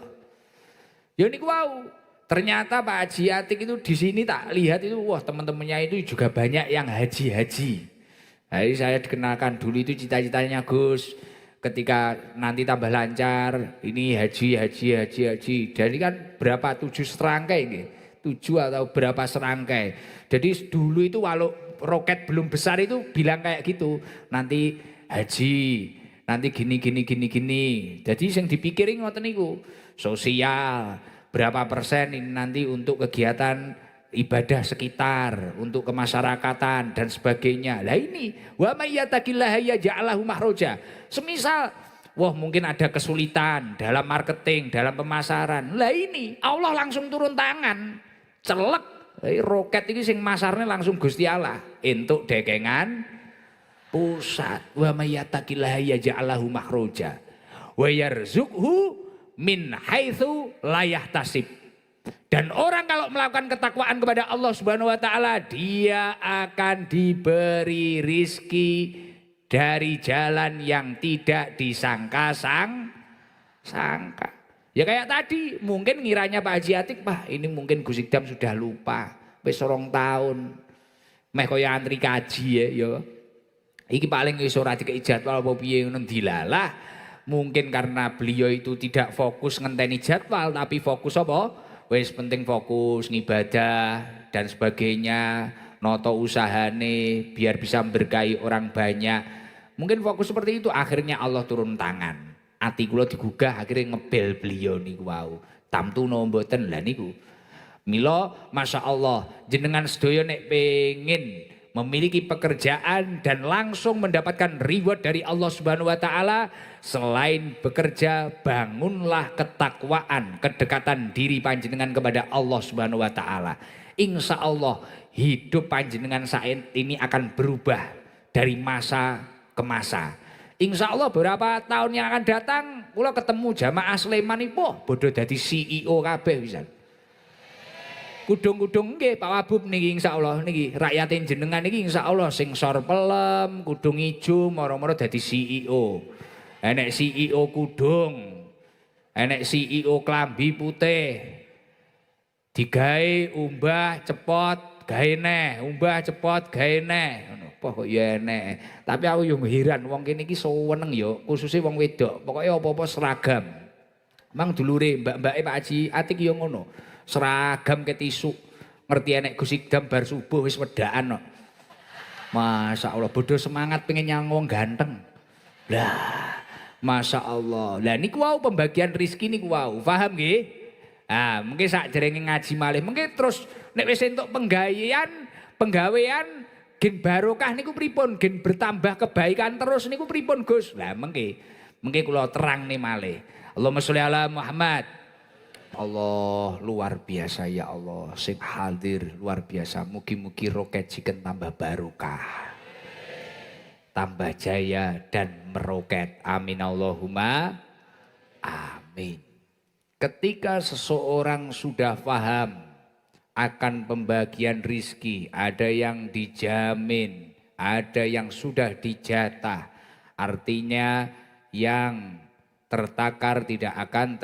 Ya niku wow. Ternyata Pak Haji Atik itu di sini tak lihat itu wah teman-temannya itu juga banyak yang haji-haji. Jadi saya dikenalkan dulu itu cita-citanya Gus. Ketika nanti tambah lancar, ini haji. Jadi kan berapa 7 serangkai ini? 7 atau berapa serangkai. Jadi dulu itu walau roket belum besar itu bilang kayak gitu. Nanti haji, nanti gini. Jadi yang dipikirin ngoten niku. Sosial, berapa persen ini nanti untuk kegiatan ibadah sekitar, untuk kemasyarakatan dan sebagainya. Lah ini, wa may yattaqillaha yaj'al lahu mahroja. Semisal, wah mungkin ada kesulitan dalam marketing, dalam pemasaran. Lah ini, Allah langsung turun tangan. Celek, roket ini sing masarnya langsung Gusti Allah. Entuk dekengan Pusat. Wa may yattaqillaha yaj'al lahu makhraja wa yarzuqhu min haitsu la yahtasib. Dan orang kalau melakukan ketakwaan kepada Allah Subhanahu wa taala, dia akan diberi rizki dari jalan yang tidak disangka-sangka. Ya kayak tadi, mungkin ngiranya Pak Haji Atik, "Wah, ini mungkin Gus Ikdam sudah lupa. Wis 2 tahun. Meh kaya antri kaji ya. Iki paling wis ora dikei jadwal apa piye ngono dilalah." Mungkin karena beliau itu tidak fokus ngenteni jadwal, tapi fokus apa? Wis penting fokus ngibadah dan sebagainya, noto usahane biar bisa memberkahi orang banyak. Mungkin fokus seperti itu, akhirnya Allah turun tangan. Ati kula digugah, akhirnya ngebel beliau niku wau. Tamtuno mboten lah niku. Mila Masya Allah, jenengan sedaya nek pengen memiliki pekerjaan dan langsung mendapatkan reward dari Allah Subhanahu wa taala, selain bekerja bangunlah ketakwaan, kedekatan diri panjenengan kepada Allah Subhanahu wa taala. Insya Allah hidup panjenengan saat ini akan berubah dari masa ke masa. Insya Allah beberapa tahun yang akan datang, kula ketemu jamaah Sleman iku bodoh dadi CEO kabeh pisan. Kudung-kudung nggih Pak Wabub niki insyaallah niki rakyatin jenengan niki insyaallah sing sor pelem, kudung ijo moro-moro dadi CEO. Enek CEO kudung, enek CEO klambi putih. Digawe umbah cepot gawe neh, umbah cepot gawe neh. Ngono kok ya enek. Tapi aku yo heran wong kene iki seneng yo, khususnya wong wedok. Pokoke apa-apa seragam. Mang dulure mbak-mbake Pak Haji Atik yo ngono. Seragam ke tisu, ngerti enek Gus Ikdam bar subuh wis wedaan kok. Masya Allah, bodoh semangat pengen nyang wong ganteng. Lah, Masya Allah. Lah niku wau pembagian rizki niku wau, paham nggih? Ah, mungkin sak jerenge ngaji malih, mungkin terus nek wis entuk penggawean gen barokah niku pripun? Gen bertambah kebaikan terus niku pripun Gus? Lah mengke kula terang nih malih. Allahumma sholli ala Muhammad. Allah luar biasa ya Allah, sing hadir luar biasa. Mugi-mugi roket chicken tambah barokah, tambah jaya dan meroket. Amin Allahumma amin. Ketika seseorang sudah paham akan pembagian rizki, ada yang dijamin, ada yang sudah dijatah. Artinya yang tertakar tidak akan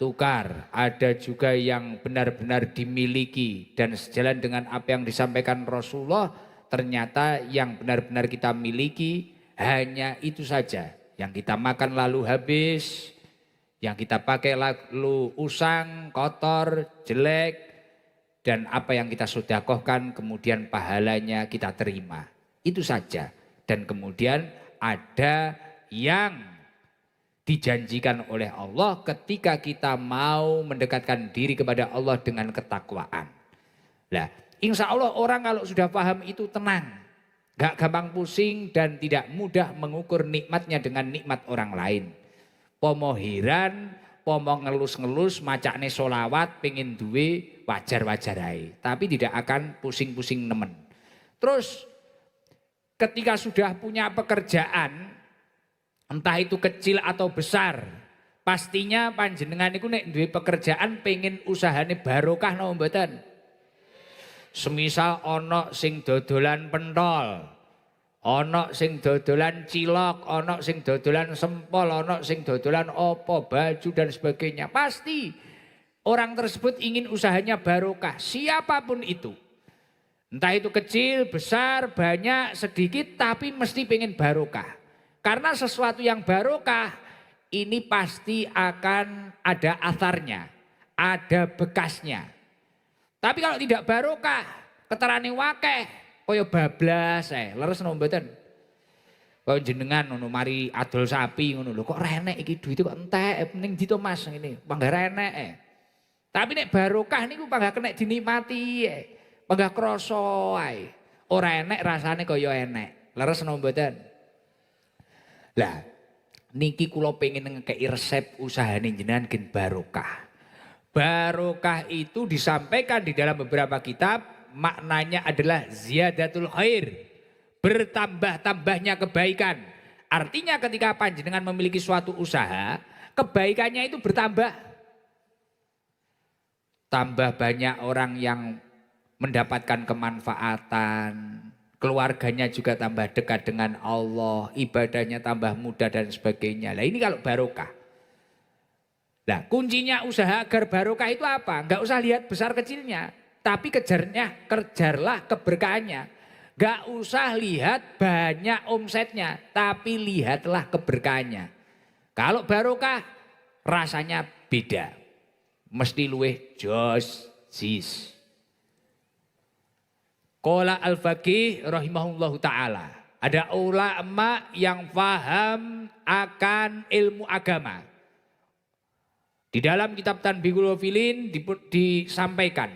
tukar, ada juga yang benar-benar dimiliki dan sejalan dengan apa yang disampaikan Rasulullah, ternyata yang benar-benar kita miliki hanya itu saja. Yang kita makan lalu habis, yang kita pakai lalu usang, kotor, jelek, dan apa yang kita sedekahkan kemudian pahalanya kita terima. Itu saja. Dan kemudian ada yang dijanjikan oleh Allah ketika kita mau mendekatkan diri kepada Allah dengan ketakwaan. Nah, insya Allah orang kalau sudah paham itu tenang, gak gampang pusing dan tidak mudah mengukur nikmatnya dengan nikmat orang lain. Pomo hiran, pomo ngelus-ngelus, macakne solawat, pengen duwe wajar-wajar aja, tapi tidak akan pusing-pusing nemen. Terus ketika sudah punya pekerjaan, entah itu kecil atau besar, pastinya panjenengan iku nek duwe pekerjaan pengen usahane barokah napa mboten? Semisal ana sing dodolan pentol, ana sing dodolan cilok, ana sing dodolan sempol, ana sing dodolan opo, baju dan sebagainya. Pasti orang tersebut ingin usahanya barokah, siapapun itu. Entah itu kecil, besar, banyak, sedikit, tapi mesti pengen barokah. Karena sesuatu yang barokah ini pasti akan ada asarnya, ada bekasnya. Tapi kalau tidak barokah, keterane wakeh, kaya bablas leres napa mboten? Kaya jenengan ngono mari adol sapi ngono lho, kok renek iki duite kok entek ning ndi to Mas ngene, panggah renek. Tapi nek barokah niku panggah kena dinikmati, panggah krasa ae. Ora enek rasane kaya enek. Leres napa mboten? Lah, niki kula pengen ngekei resep usahane jenengan gen barokah. Barokah itu disampaikan di dalam beberapa kitab, maknanya adalah ziyadatul khair. bertambah-tambahnya kebaikan. Artinya ketika panjenengan memiliki suatu usaha, kebaikannya itu bertambah. Tambah banyak orang yang mendapatkan kemanfaatan, keluarganya juga tambah dekat dengan Allah, ibadahnya tambah mudah dan sebagainya. Nah ini kalau barokah. Nah kuncinya usaha agar barokah itu apa? Enggak usah lihat besar kecilnya, tapi kejarlah keberkahannya. Enggak usah lihat banyak omsetnya, tapi lihatlah keberkahannya. Kalau barokah rasanya beda. Mesti luweh jos jis. Qala al-faqih rahimahullahu ta'ala. Ada ulama yang paham akan ilmu agama. Di dalam kitab Tanbihul Ghafilin disampaikan.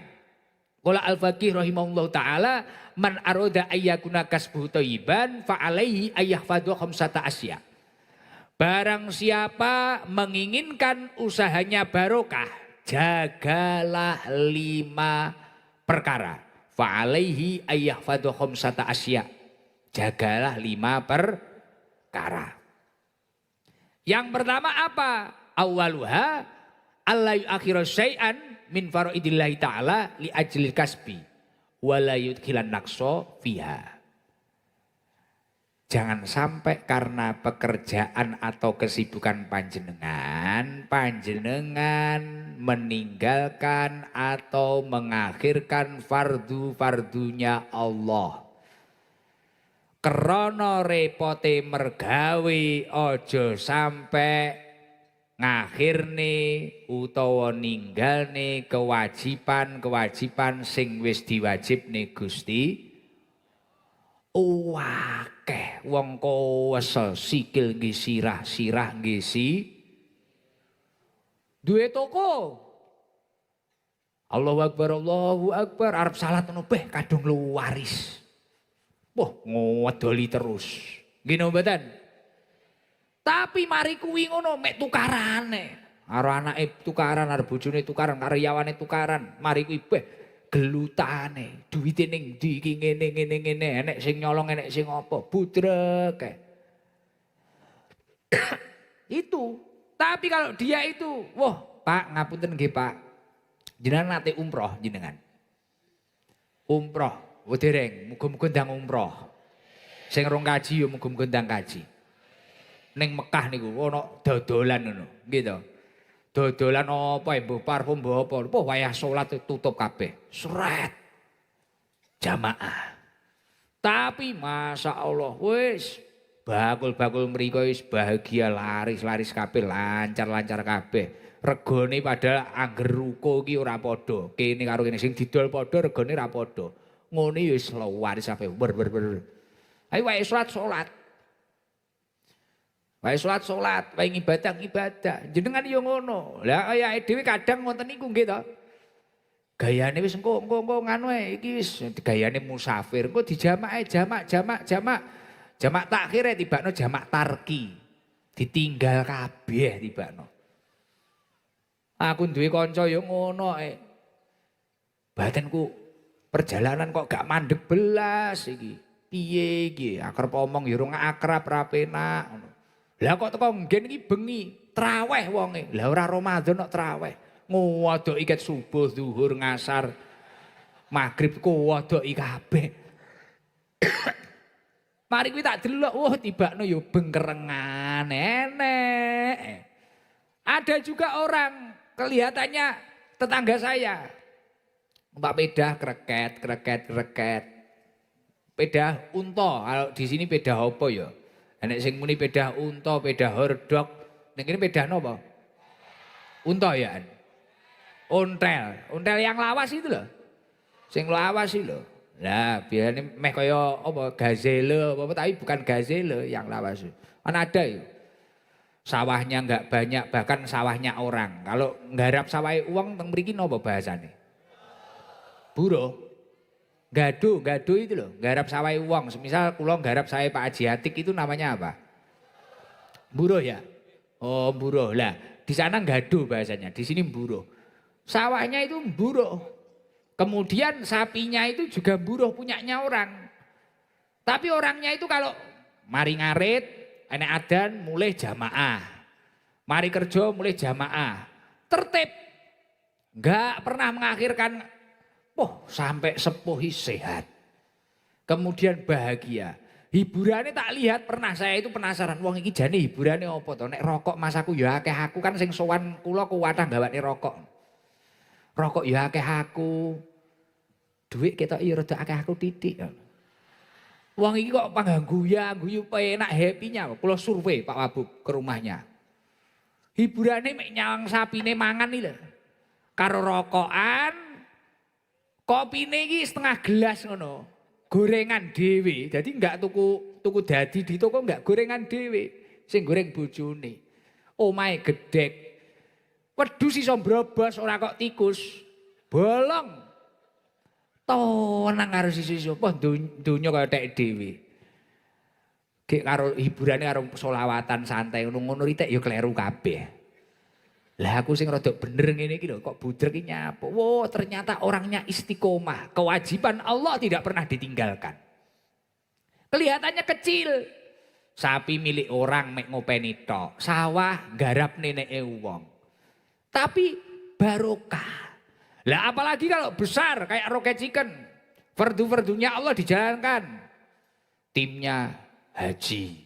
Qala al-faqih rahimahullahu ta'ala. Man aroda ayyakuna kasbuhu thayyiban fa'alaihi ayyahfadhu khamsata asya. Barang siapa menginginkan usahanya barokah, jagalah 5 perkara. Fa'alaihi ayyahfadhu khamsata asya. Jagalah 5 perkara. Yang pertama apa? Awaluha alla yu'akhiru syai'an min faraidillahi ta'ala li ajlil kasbi wa la yudkhilan naqsa fiha. Jangan sampai karena pekerjaan atau kesibukan panjenengan meninggalkan atau mengakhirkan fardu-fardunya Allah. Krana repote mergawe ojo sampai ngakhirne utawa ninggalne kewajiban-kewajiban sing wis diwajibne Gusti. Wakeh wong kowesel sikil nggih sirah nggih duwe toko. Allahu Akbar arep salat ngono beh kadung luwaris. Wah ngedoli terus. Nggih napa mboten? Tapi mari kuwi ngono mek tukarane. Karo anake tukaran, karo bojone tukaran, karyawane tukaran. Mari kuwi beh gelutane, duwite ning ndi iki ngene, enek sing nyolong, enek sing apa, budrek. Itu. Tapi kalau dia itu, wah, Pak, ngapunten nggih, Pak. Jenengan nate umroh jenengan. Umroh, dereng, muga-muga ndang umroh. Sing rong kaji ya muga-muga ndang kaji. Ning Mekah niku ana dodolan ngono, nggih to. Dodolan apa mbah parfum mbah apa. Wah wayah salat tutup kabeh. Sret. Jamaah. Tapi Masya Allah wis bakul-bakul mriko wis bahagia laris kabeh, lancar kabeh. Regane padahal angger ruko iki ora padha. Kene karo kene sing didol padha regane ora padha. Ngene wis laris kabeh. Ber. Ayo wae salat. Wae salat, wae ibadah. Jenengan yo ngono. Lah kaya dhewe kadang ngoten niku nggih to. Gayane wis engko nganu iki wis gayane musafir. Engko dijamake jamak. Jamak takhir tibakno jamak tarki. Ditinggal kabeh tibakno. Aku duwe kanca yo ngono badanku perjalanan kok gak mandeg belas iki. Piye iki? Akrep omong yo ora akrab ra penak ngono. Lah kok teko nggen iki bengi, traweh wonge. Lah ora Ramadan kok traweh. Ngodoki ket subuh, zuhur, ngasar, magrib ngodoki kabeh. Mari kuwi tak delok, wah tibakno yo bengkerengan, enek. Ada juga orang kelihatannya tetangga saya. Mbak pedah kreket. Pedah unta, kalau di sini pedah apa ya? Nek sing muni pedah unta, pedah hordok, ning kene pedah napa? Unta ya. Ontel yang lawas itu loh. Sing lawas itu loh. Lah, biasane meh kaya apa gazelle apa tapi bukan gazelle yang lawas. Kan ada ya. Sawahnya enggak banyak, bahkan sawahnya orang. Kalau nggarap sawahe uang teng mriki napa bahasane? Buruh. Gado itu loh, garap sawai uang. Semisal kula garap saya Pak Haji Atik itu namanya apa? Buruh ya? Oh buruh. Lah di sana gado bahasanya, di sini buruh. Sawahnya itu buruh. Kemudian sapinya itu juga buruh punyanya orang. Tapi orangnya itu kalau mari ngarit, enek adan mulai jamaah. Mari kerja mulai jamaah. Tertib. Enggak pernah mengakhirkan, sampai sepuh sehat. Kemudian bahagia. Hiburannya tak lihat pernah, saya itu penasaran. Wong iki jane hiburannya apa to? Nek rokok mas aku ya akeh, aku kan sing sowan kula kuwatah gawane rokok. Rokok ya akeh aku. Duit ketok ya rada akeh aku titik. Wong iki kok guyu penak happy-nya. Kula survei Pak Wabub ke rumahnya. Hiburannya mek nyawang sapine mangan iki lho. Karo rokokan, kopine iki setengah gelas ngono. Gorengan dhewe. Jadi enggak tuku dadi di toko, enggak gorengan dhewe. Sing goreng bojone. Omahe gedhek. Wedhus iso mbrobos ora kok tikus. Bolong. Tonang karo sisi-sisi apa donya kaya tek dhewe. Gek karo hiburane karo selawatan santai ngono-ngono ritek ya kleru kabeh. Lah aku sing rada bener ngene iki lho kok budrek iki nyapa. Wah, ternyata orangnya istiqomah. Kewajiban Allah tidak pernah ditinggalkan. Kelihatannya kecil. Sapi milik orang mek ngopeni tok. Sawah garap neneke wong. Tapi barokah. Lah apalagi kalau besar kayak Rocket Chicken. Fardu-fardunya Allah dijalankan. Timnya haji.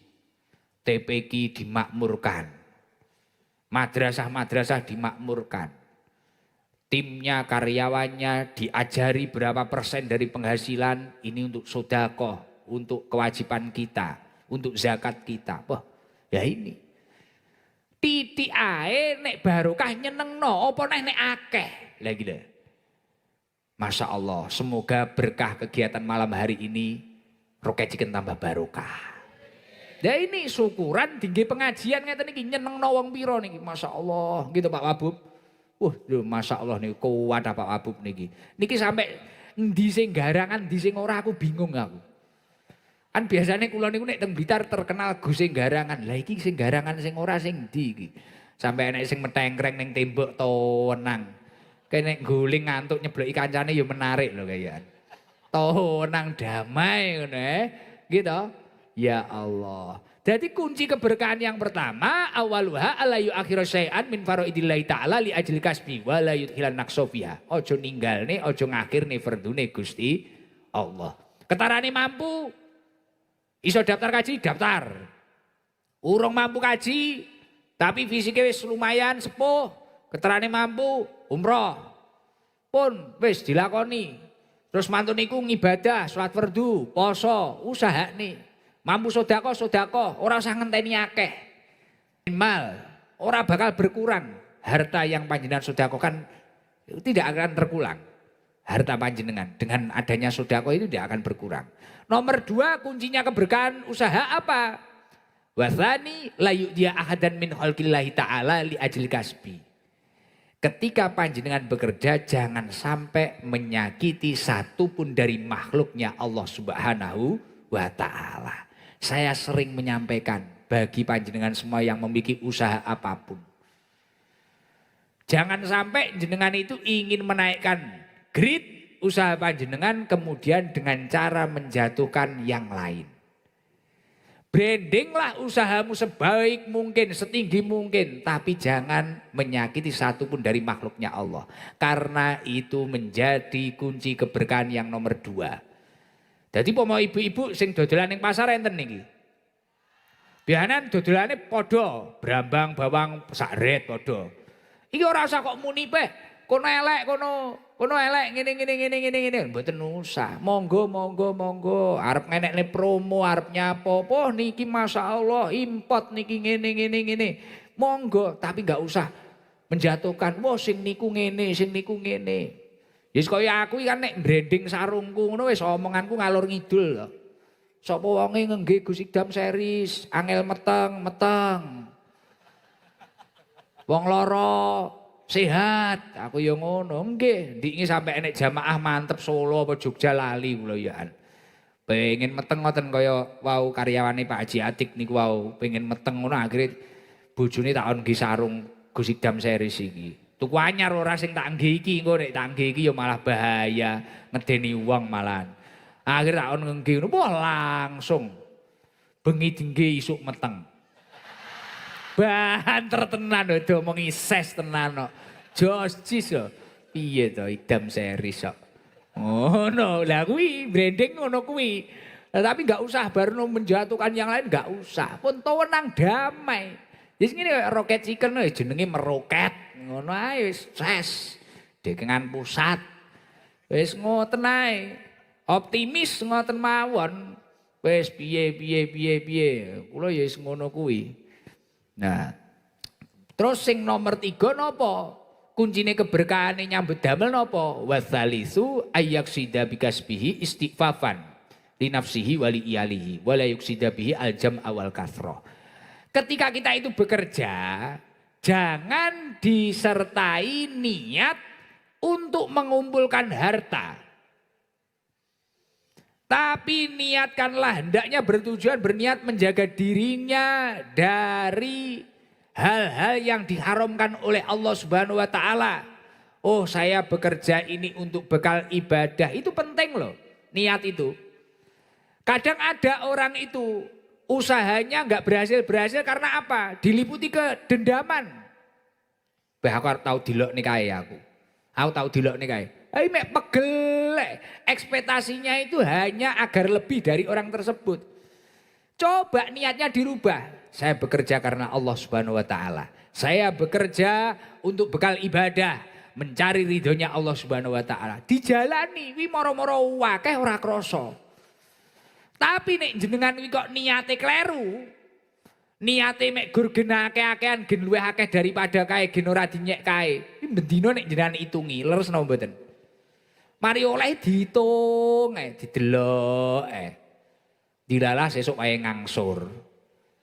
TPQ dimakmurkan. Madrasah-madrasah dimakmurkan. Timnya, karyawannya diajari berapa persen dari penghasilan. Ini untuk sedekah, untuk kewajiban kita, untuk zakat kita. Wah, ya ini. Titik ae nek barokah nyenengno, apa nek akeh. Lagi deh. Masya Allah, semoga berkah kegiatan malam hari ini Rocket Chicken tambah barokah. Ya ini syukuran tinggi pengajian ngeten iki nyenengno wong pira niki masyaallah gitu Pak Wabub. Masya Allah nih kuat Pak Wabub niki. Niki sampai endi sing garangan, endi sing ora aku bingung aku. Kan biasanya kula niku nek teng Blitar terkenal Gus sing garangan. Lah iki sing garangan sing ora sing endi iki. Sampai enek sing metengkreng ning tembok tonang. Kene guling ngantuk nyebloki kancane ya menarik lho kayaan. Tonang damai ngono gitu. Ya Allah. Jadi kunci keberkahan yang pertama awaluha ala yu'akhiru syai'an min faraidillahi ta'ala li ajli kasbi wa la yudkhilan naqsofiha. Ojo ninggalne, ojo ngakhirne fardune Gusti Allah. Ketarane mampu iso daftar kaji, daftar. Urung mampu kaji tapi fisiknya wis lumayan sepuh, ketarane mampu umroh. Pun wis dilakoni. Terus mantu niku ngibadah, salat fardu, poso, usaha nih. Mampu sodako, ora usah ngenteni akeh. Mal, ora bakal berkurang. Harta yang panjenengan sodako kan tidak akan terpulang. Harta panjenengan dengan adanya sodako itu tidak akan berkurang. Nomor 2 kuncinya keberkahan usaha apa? Wasani layu dia ahadan min khalqillahi ta'ala li ajli kasbi. Ketika panjenengan bekerja jangan sampai menyakiti satupun dari makhluknya Allah Subhanahu wa ta'ala. Saya sering menyampaikan bagi panjenengan semua yang memiliki usaha apapun. Jangan sampai jenengan itu ingin menaikkan grade usaha panjenengan kemudian dengan cara menjatuhkan yang lain. Brandinglah usahamu sebaik mungkin, setinggi mungkin. Tapi jangan menyakiti satupun dari makhluknya Allah. Karena itu menjadi kunci keberkahan yang nomor 2. Jadi pomo ibu-ibu sing dodolan ning pasar enten niki. Bianan dodolane padha, brambang, bawang, sakret padha. Iki ora usah kok muni peh. Kono elek kono elek ngene. Mboten usah. Monggo. Arep ngenekne promo, arep nyapo. Niki masyaallah import niki ngene. Monggo, tapi enggak usah menjatuhkan. Sing niku ngene. Wis kaya aku kan nek branding sarungku ngono wis omonganku ngalor ngidul lho. Sapa wonge ngengge Gus Idam series, angel meteng. Wong loro sehat, aku ya ngono. Nggih, ndiki sampe enek jamaah mantep Solo apa Jogja lali kula ya. Pengen meteng ngoten kaya wau karyawane Pak Haji Atik niku wau, pengen meteng ngono akhire bojone tak on nggih sarung Gus Idam series iki. Tuku anyar ora sing tak nggih iki, engko nek tak nggih iki ya malah bahaya, ngedeni wong malahan. Akhirnya tak ngengki ngono, wah langsung bengi dingge isuk meteng. Banter tenan lho diomongi ses tenan kok. Jos jis lho. Piye to idam series kok. Ngono, lah kuwi branding ngono kuwi. Tapi enggak usah baru menjatuhkan yang lain enggak usah. Pun tenang damai. Wis ngene roket chicken jenenge meroket. Ngono ae wis ses. Dekengan pusat. Wis ngoten ae. Optimis ngoten mawon. Wis piye. Kula ya wis ngono kuwi. Nah. Terus sing nomor 3 napa? Kuncine keberkahane nyambut damel napa? Wasalisu ayyaksida bikasbihi istighfafan li nafsihi wa li iyalihi wa la yuksida bihi aljam awal kasroh. Ketika kita itu bekerja, jangan disertai niat untuk mengumpulkan harta. Tapi niatkanlah, hendaknya bertujuan berniat menjaga dirinya dari hal-hal yang diharamkan oleh Allah Subhanahu wa taala. Oh, saya bekerja ini untuk bekal ibadah. Itu penting loh, niat itu. Kadang ada orang itu usahanya nggak berhasil karena apa? Diliputi kedendaman. Bah aku tahu dilok nih kae aku. Aku tahu dilok nih kae. Mek pegel. Ekspektasinya itu hanya agar lebih dari orang tersebut. Coba niatnya dirubah. Saya bekerja karena Allah Subhanahu wa taala. Saya bekerja untuk bekal ibadah, mencari ridhonya Allah Subhanahu wa taala. Dijalani wi moro-moro akeh ora krasa. Tapi nek jenengan wi kok niate kleru. Niate mek gur genake akehan gen luwih akeh daripada kae gen ora dinyek kae. Iki bendina nek jenengan itungi leres napa mboten? Mari oleh diitung didelok dilalah sesuk wae ngangsur.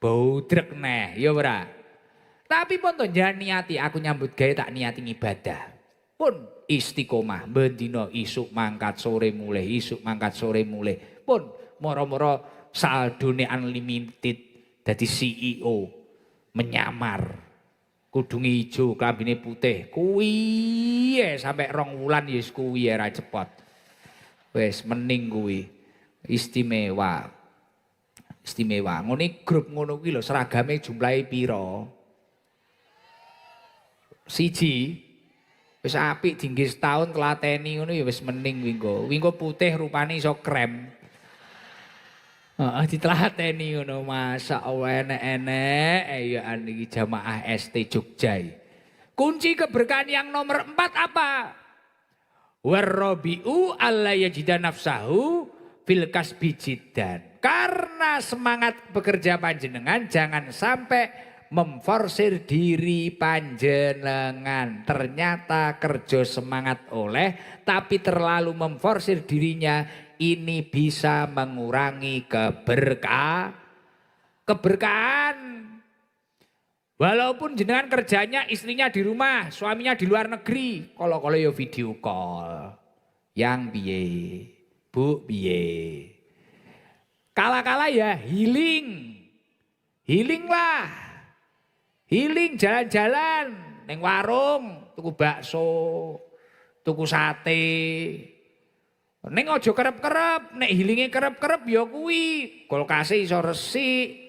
Bau drek neh, ya ora. Tapi pun to jangan niati aku nyambut gawe tak niati ibadah. Pun istiqomah bendina isuk mangkat sore mulai, isuk mangkat sore mulai. Pun moro-moro saldone unlimited dadi CEO menyamar. Kudunge ijo, klambine putih. Kuwi sampai 2 wulan ya wis kuwi ra cepot. Wis mening kuwi. Istimewa. Istimewa. Ngene grup ngono kuwi lho seragame jumlahe pira? 1. Wis apik dingge setahun telateni ngono ya wis mening wingko. Wingko putih rupane iso krem. Heeh ditelateni ngono masyaallah enek-enek ya iki jamaah ST Jogja. Kunci keberkahan yang nomor 4 apa? Warrabiu alla yajida nafsahu fil kasbi jiddan. Karena semangat bekerja panjenengan jangan sampai memforsir diri panjenengan. Ternyata kerja semangat oleh tapi terlalu memforsir dirinya. Ini bisa mengurangi keberkahan. Walaupun jenengan kerjanya istrinya di rumah, suaminya di luar negeri. Kalau ya video call. Yang piye? Bu piye? Kala-kala ya healing. Healing lah. Healing jalan-jalan. Neng warung, tuku bakso, tuku sate. Neng ojo kerep-kerep, nek healinge kerep-kerep ya kuwi. Kulkase iso resik.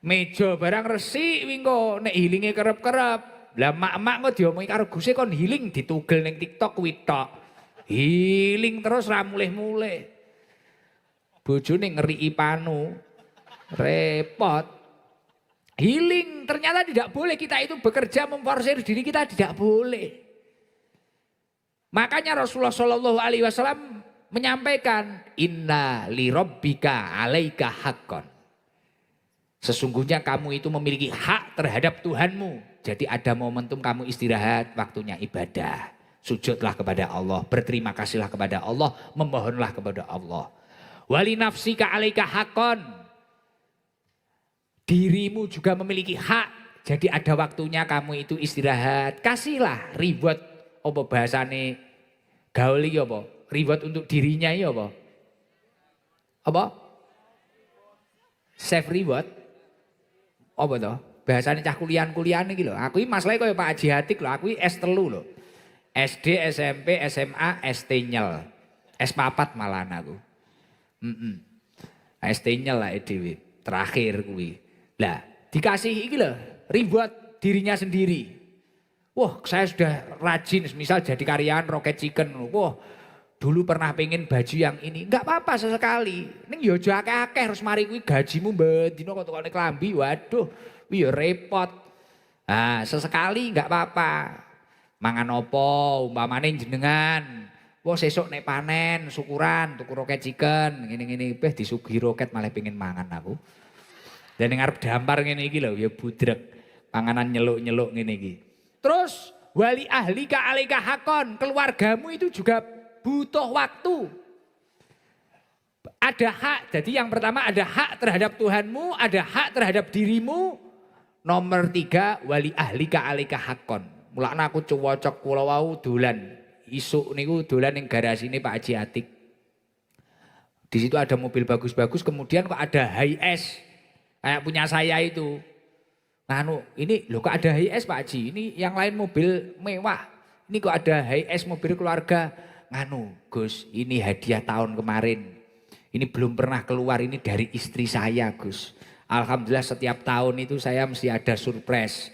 Meja barang resik wingko nek healinge kerep-kerep. Lah mak-mak kok diomongi karo Guse kon healing ditugel ning TikTok kuwi tok. Healing terus ra mulih-mulih. Bojone ngeriki panu. Repot. Healing ternyata tidak boleh kita itu bekerja memforsir diri kita tidak boleh. Makanya Rasulullah Shallallahu Alaihi Wasallam menyampaikan inna li rabbika alaika haqqan. Sesungguhnya kamu itu memiliki hak terhadap Tuhanmu. Jadi ada momentum kamu istirahat, waktunya ibadah. Sujudlah kepada Allah, berterima kasihlah kepada Allah, memohonlah kepada Allah. Wali nafsika alaika haqqan. Dirimu juga memiliki hak. Jadi ada waktunya kamu itu istirahat. Kasihlah reward. Apa bahasane gaul iki apa? Reward untuk dirinya iki apa? Apa? Self reward. Apa to? Bahasane cah kuliahan iki lho. Aku iki masalahe kaya Pak Haji Hatik lho. Aku iki S3 lho. SD, SMP, SMA, ST nyel. S4 malahan aku. ST-nya lah dhewe. Terakhir kuwi. Lah, dikasih iki lho, reward dirinya sendiri. Wah, saya sudah rajin misal jadi karyawan Rocket Chicken. Wah, dulu pernah pengen baju yang ini. Enggak apa-apa sesekali. Ning yo aja akeh-akeh harus mari kuwi gajimu bendina kok tukane klambi. Waduh, kuwi yo repot. Ah, sesekali enggak apa-apa. Mangan opo umpamane jenengan. Wah, sesuk nek panen syukuran tuku Rocket Chicken ngene-ngene beh disuguhi roket malah pengen mangan aku. Dan yang ngarep dampar ngene iki lho ya budrek. Panganan nyeluk-nyeluk ngene iki. Terus wali ahli ka alika hakon, keluargamu itu juga butuh waktu. Ada hak, jadi yang pertama ada hak terhadap Tuhanmu, ada hak terhadap dirimu. Nomor 3 wali ahli ka alika hakon. Mulakna aku cuwocok kula wau dolan. Isuk niku dolan ning garasine Pak Haji Atik. Di situ ada mobil bagus-bagus, kemudian kok ada Hi-S. Kayak punya saya itu. Nganu, ini loh kok ada Hi-S Pak Haji, ini yang lain mobil mewah. Ini kok ada Hi-S mobil keluarga. Nganu, Gus, ini hadiah tahun kemarin. Ini belum pernah keluar, ini dari istri saya, Gus. Alhamdulillah setiap tahun itu saya mesti ada surprise.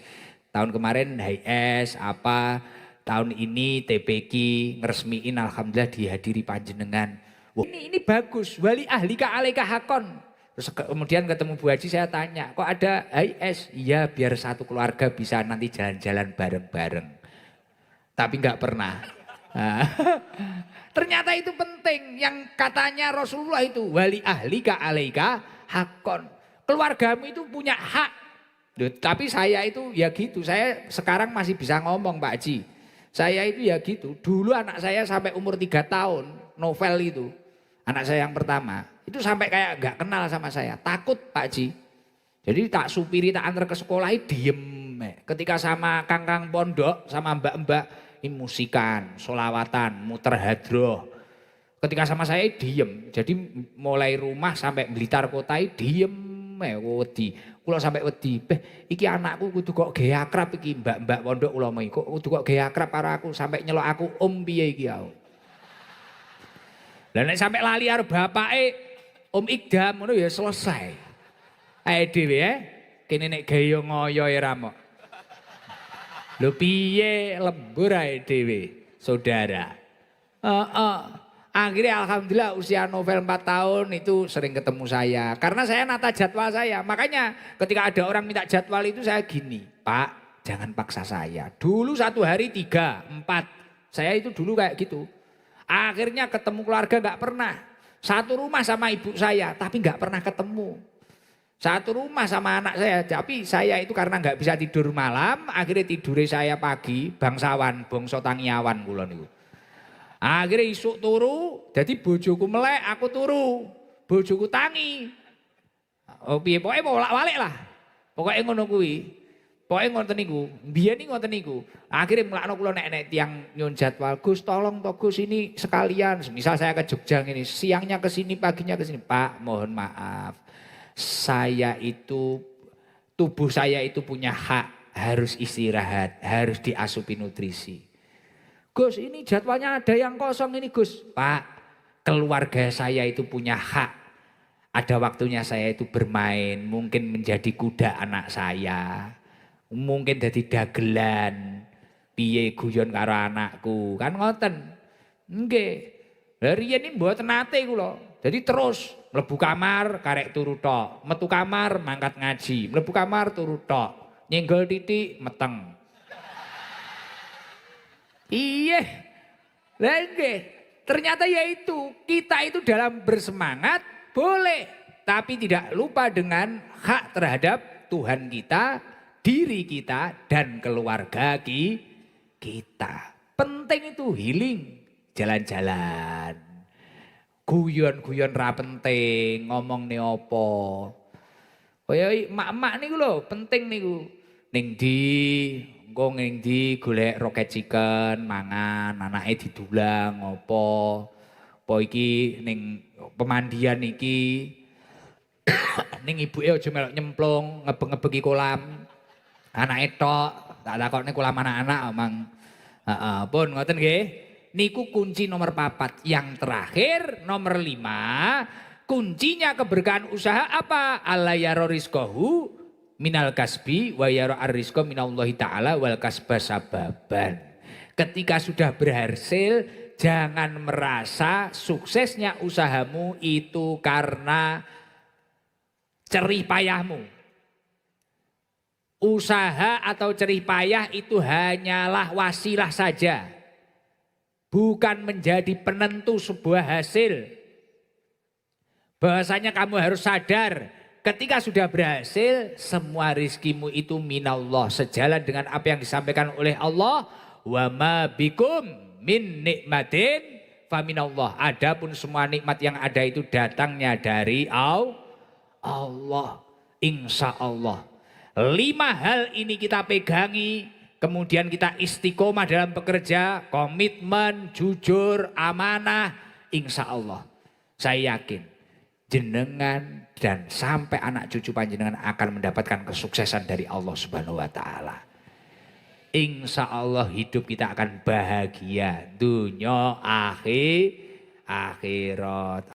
Tahun kemarin Hi-S apa, tahun ini TPQ ngeresmiin alhamdulillah dihadiri panjenengan. Wah, ini bagus, wali ahli ka alika hakon. Terus kemudian ketemu Bu Haji saya tanya, kok ada Hi-S? Iya biar satu keluarga bisa nanti jalan-jalan bareng-bareng. Tapi nggak pernah. Ternyata itu penting yang katanya Rasulullah itu wali ahli ka alaika hakon. Keluargamu itu punya hak. Duh, tapi saya itu ya gitu, saya sekarang masih bisa ngomong Pak Haji. Saya itu ya gitu, dulu anak saya sampai umur 3 tahun, novel itu. Anak saya yang pertama. Itu sampai kayak gak kenal sama saya, takut Pak Haji. Jadi tak supiri, tak antar ke sekolah diem. Ketika sama kang-kang pondok, sama mbak-mbak, ini musikan, solawatan, muter hadroh. Ketika sama saya diem, jadi mulai rumah sampai Blitar kota diem. Wedi, kula sampai wedi, iki anakku kudu kok gaya akrab iki mbak-mbak pondok kula mau kok kudu kok gaya akrab karo aku sampai nyelok aku piye iki aku. Lah nek sampai lali karo bapake Ikdam ngono ya selesai. Ae dhewe kene nek gaya ngoyo ra mok. Lho piye lembur ae dhewe, saudara. Akhirnya alhamdulillah usia novel 4 tahun itu sering ketemu saya. Karena saya nata jadwal saya. Makanya ketika ada orang minta jadwal itu saya gini. Pak jangan paksa saya. Dulu 1 hari 3, 4. Saya itu dulu kayak gitu. Akhirnya ketemu keluarga gak pernah. Satu rumah sama ibu saya tapi gak pernah ketemu. Satu rumah sama anak saya. Tapi saya itu karena gak bisa tidur malam. Akhirnya tidurnya saya pagi. Bangsawan, bangsa tangiawan kula niku. Akhirnya isuk turu, jadi bojoku melek, aku turu. Bojoku tangi. Oh piye pokoke bolak-balik lah. Pokoke ngono kuwi. Pokoke ngoten niku. Biyen iki ngoten niku. Akhirnya mulakno kula nek tiyang nyun jadwal, Gus tolong to Gus ini sekalian. Misal saya ke Jogja ini, siangnya ke sini, paginya ke sini. Pak, mohon maaf. Saya itu tubuh saya itu punya hak, harus istirahat, harus diasupi nutrisi. Gus ini jadwalnya ada yang kosong ini Gus. Pak keluarga saya itu punya hak. Ada waktunya saya itu bermain. Mungkin menjadi kuda anak saya. Mungkin jadi dagelan. Piye guyon karo anakku. Kan ngoten. Nggih. Hari ini mboten nate kula. Jadi terus mlebu kamar karek turu tok. Metu kamar mangkat ngaji. Mlebu kamar turu tok. Nyenggol titik meteng. Iya, ternyata yaitu kita itu dalam bersemangat boleh, tapi tidak lupa dengan hak terhadap Tuhan kita, diri kita dan keluarga kita. Penting itu healing, jalan-jalan, guyon-guyon ra penting, ngomong nih opo. Kaya mak-mak niku lho, penting niku. Ning di engko ning ndi golek Rocket Chicken mangan, anake didulang apa. Apa iki ning pemandian iki. Ning ibuke aja melok nyemplung, ngebeg-ngebegi kolam. Anake tok, tak takokne kolam anak-anak omang. Heeh, pun ngoten nggih. Niku kunci nomor 4. Yang terakhir nomor 5, kuncinya keberkahan usaha apa? Alla yaro rizqahu minal kasbi wa yaro ar-rizqa minallahi ta'ala wal kasba sababan. Ketika sudah berhasil, jangan merasa suksesnya usahamu itu karena cerih payahmu. Usaha atau cerih payah itu hanyalah wasilah saja. Bukan menjadi penentu sebuah hasil. Bahwasanya kamu harus sadar ketika sudah berhasil semua rizkimu itu minallah. Sejalan dengan apa yang disampaikan oleh Allah. Wa ma bikum min nikmatin faminallah. Adapun semua nikmat yang ada itu datangnya dari Allah. Insya Allah. 5 hal ini kita pegangi. Kemudian kita istiqomah dalam bekerja. Komitmen, jujur, amanah. Insya Allah. Saya yakin. Jenengan dan sampai anak cucu panjenengan akan mendapatkan kesuksesan dari Allah Subhanahu wa taala. Insya Allah hidup kita akan bahagia dunia akhirat.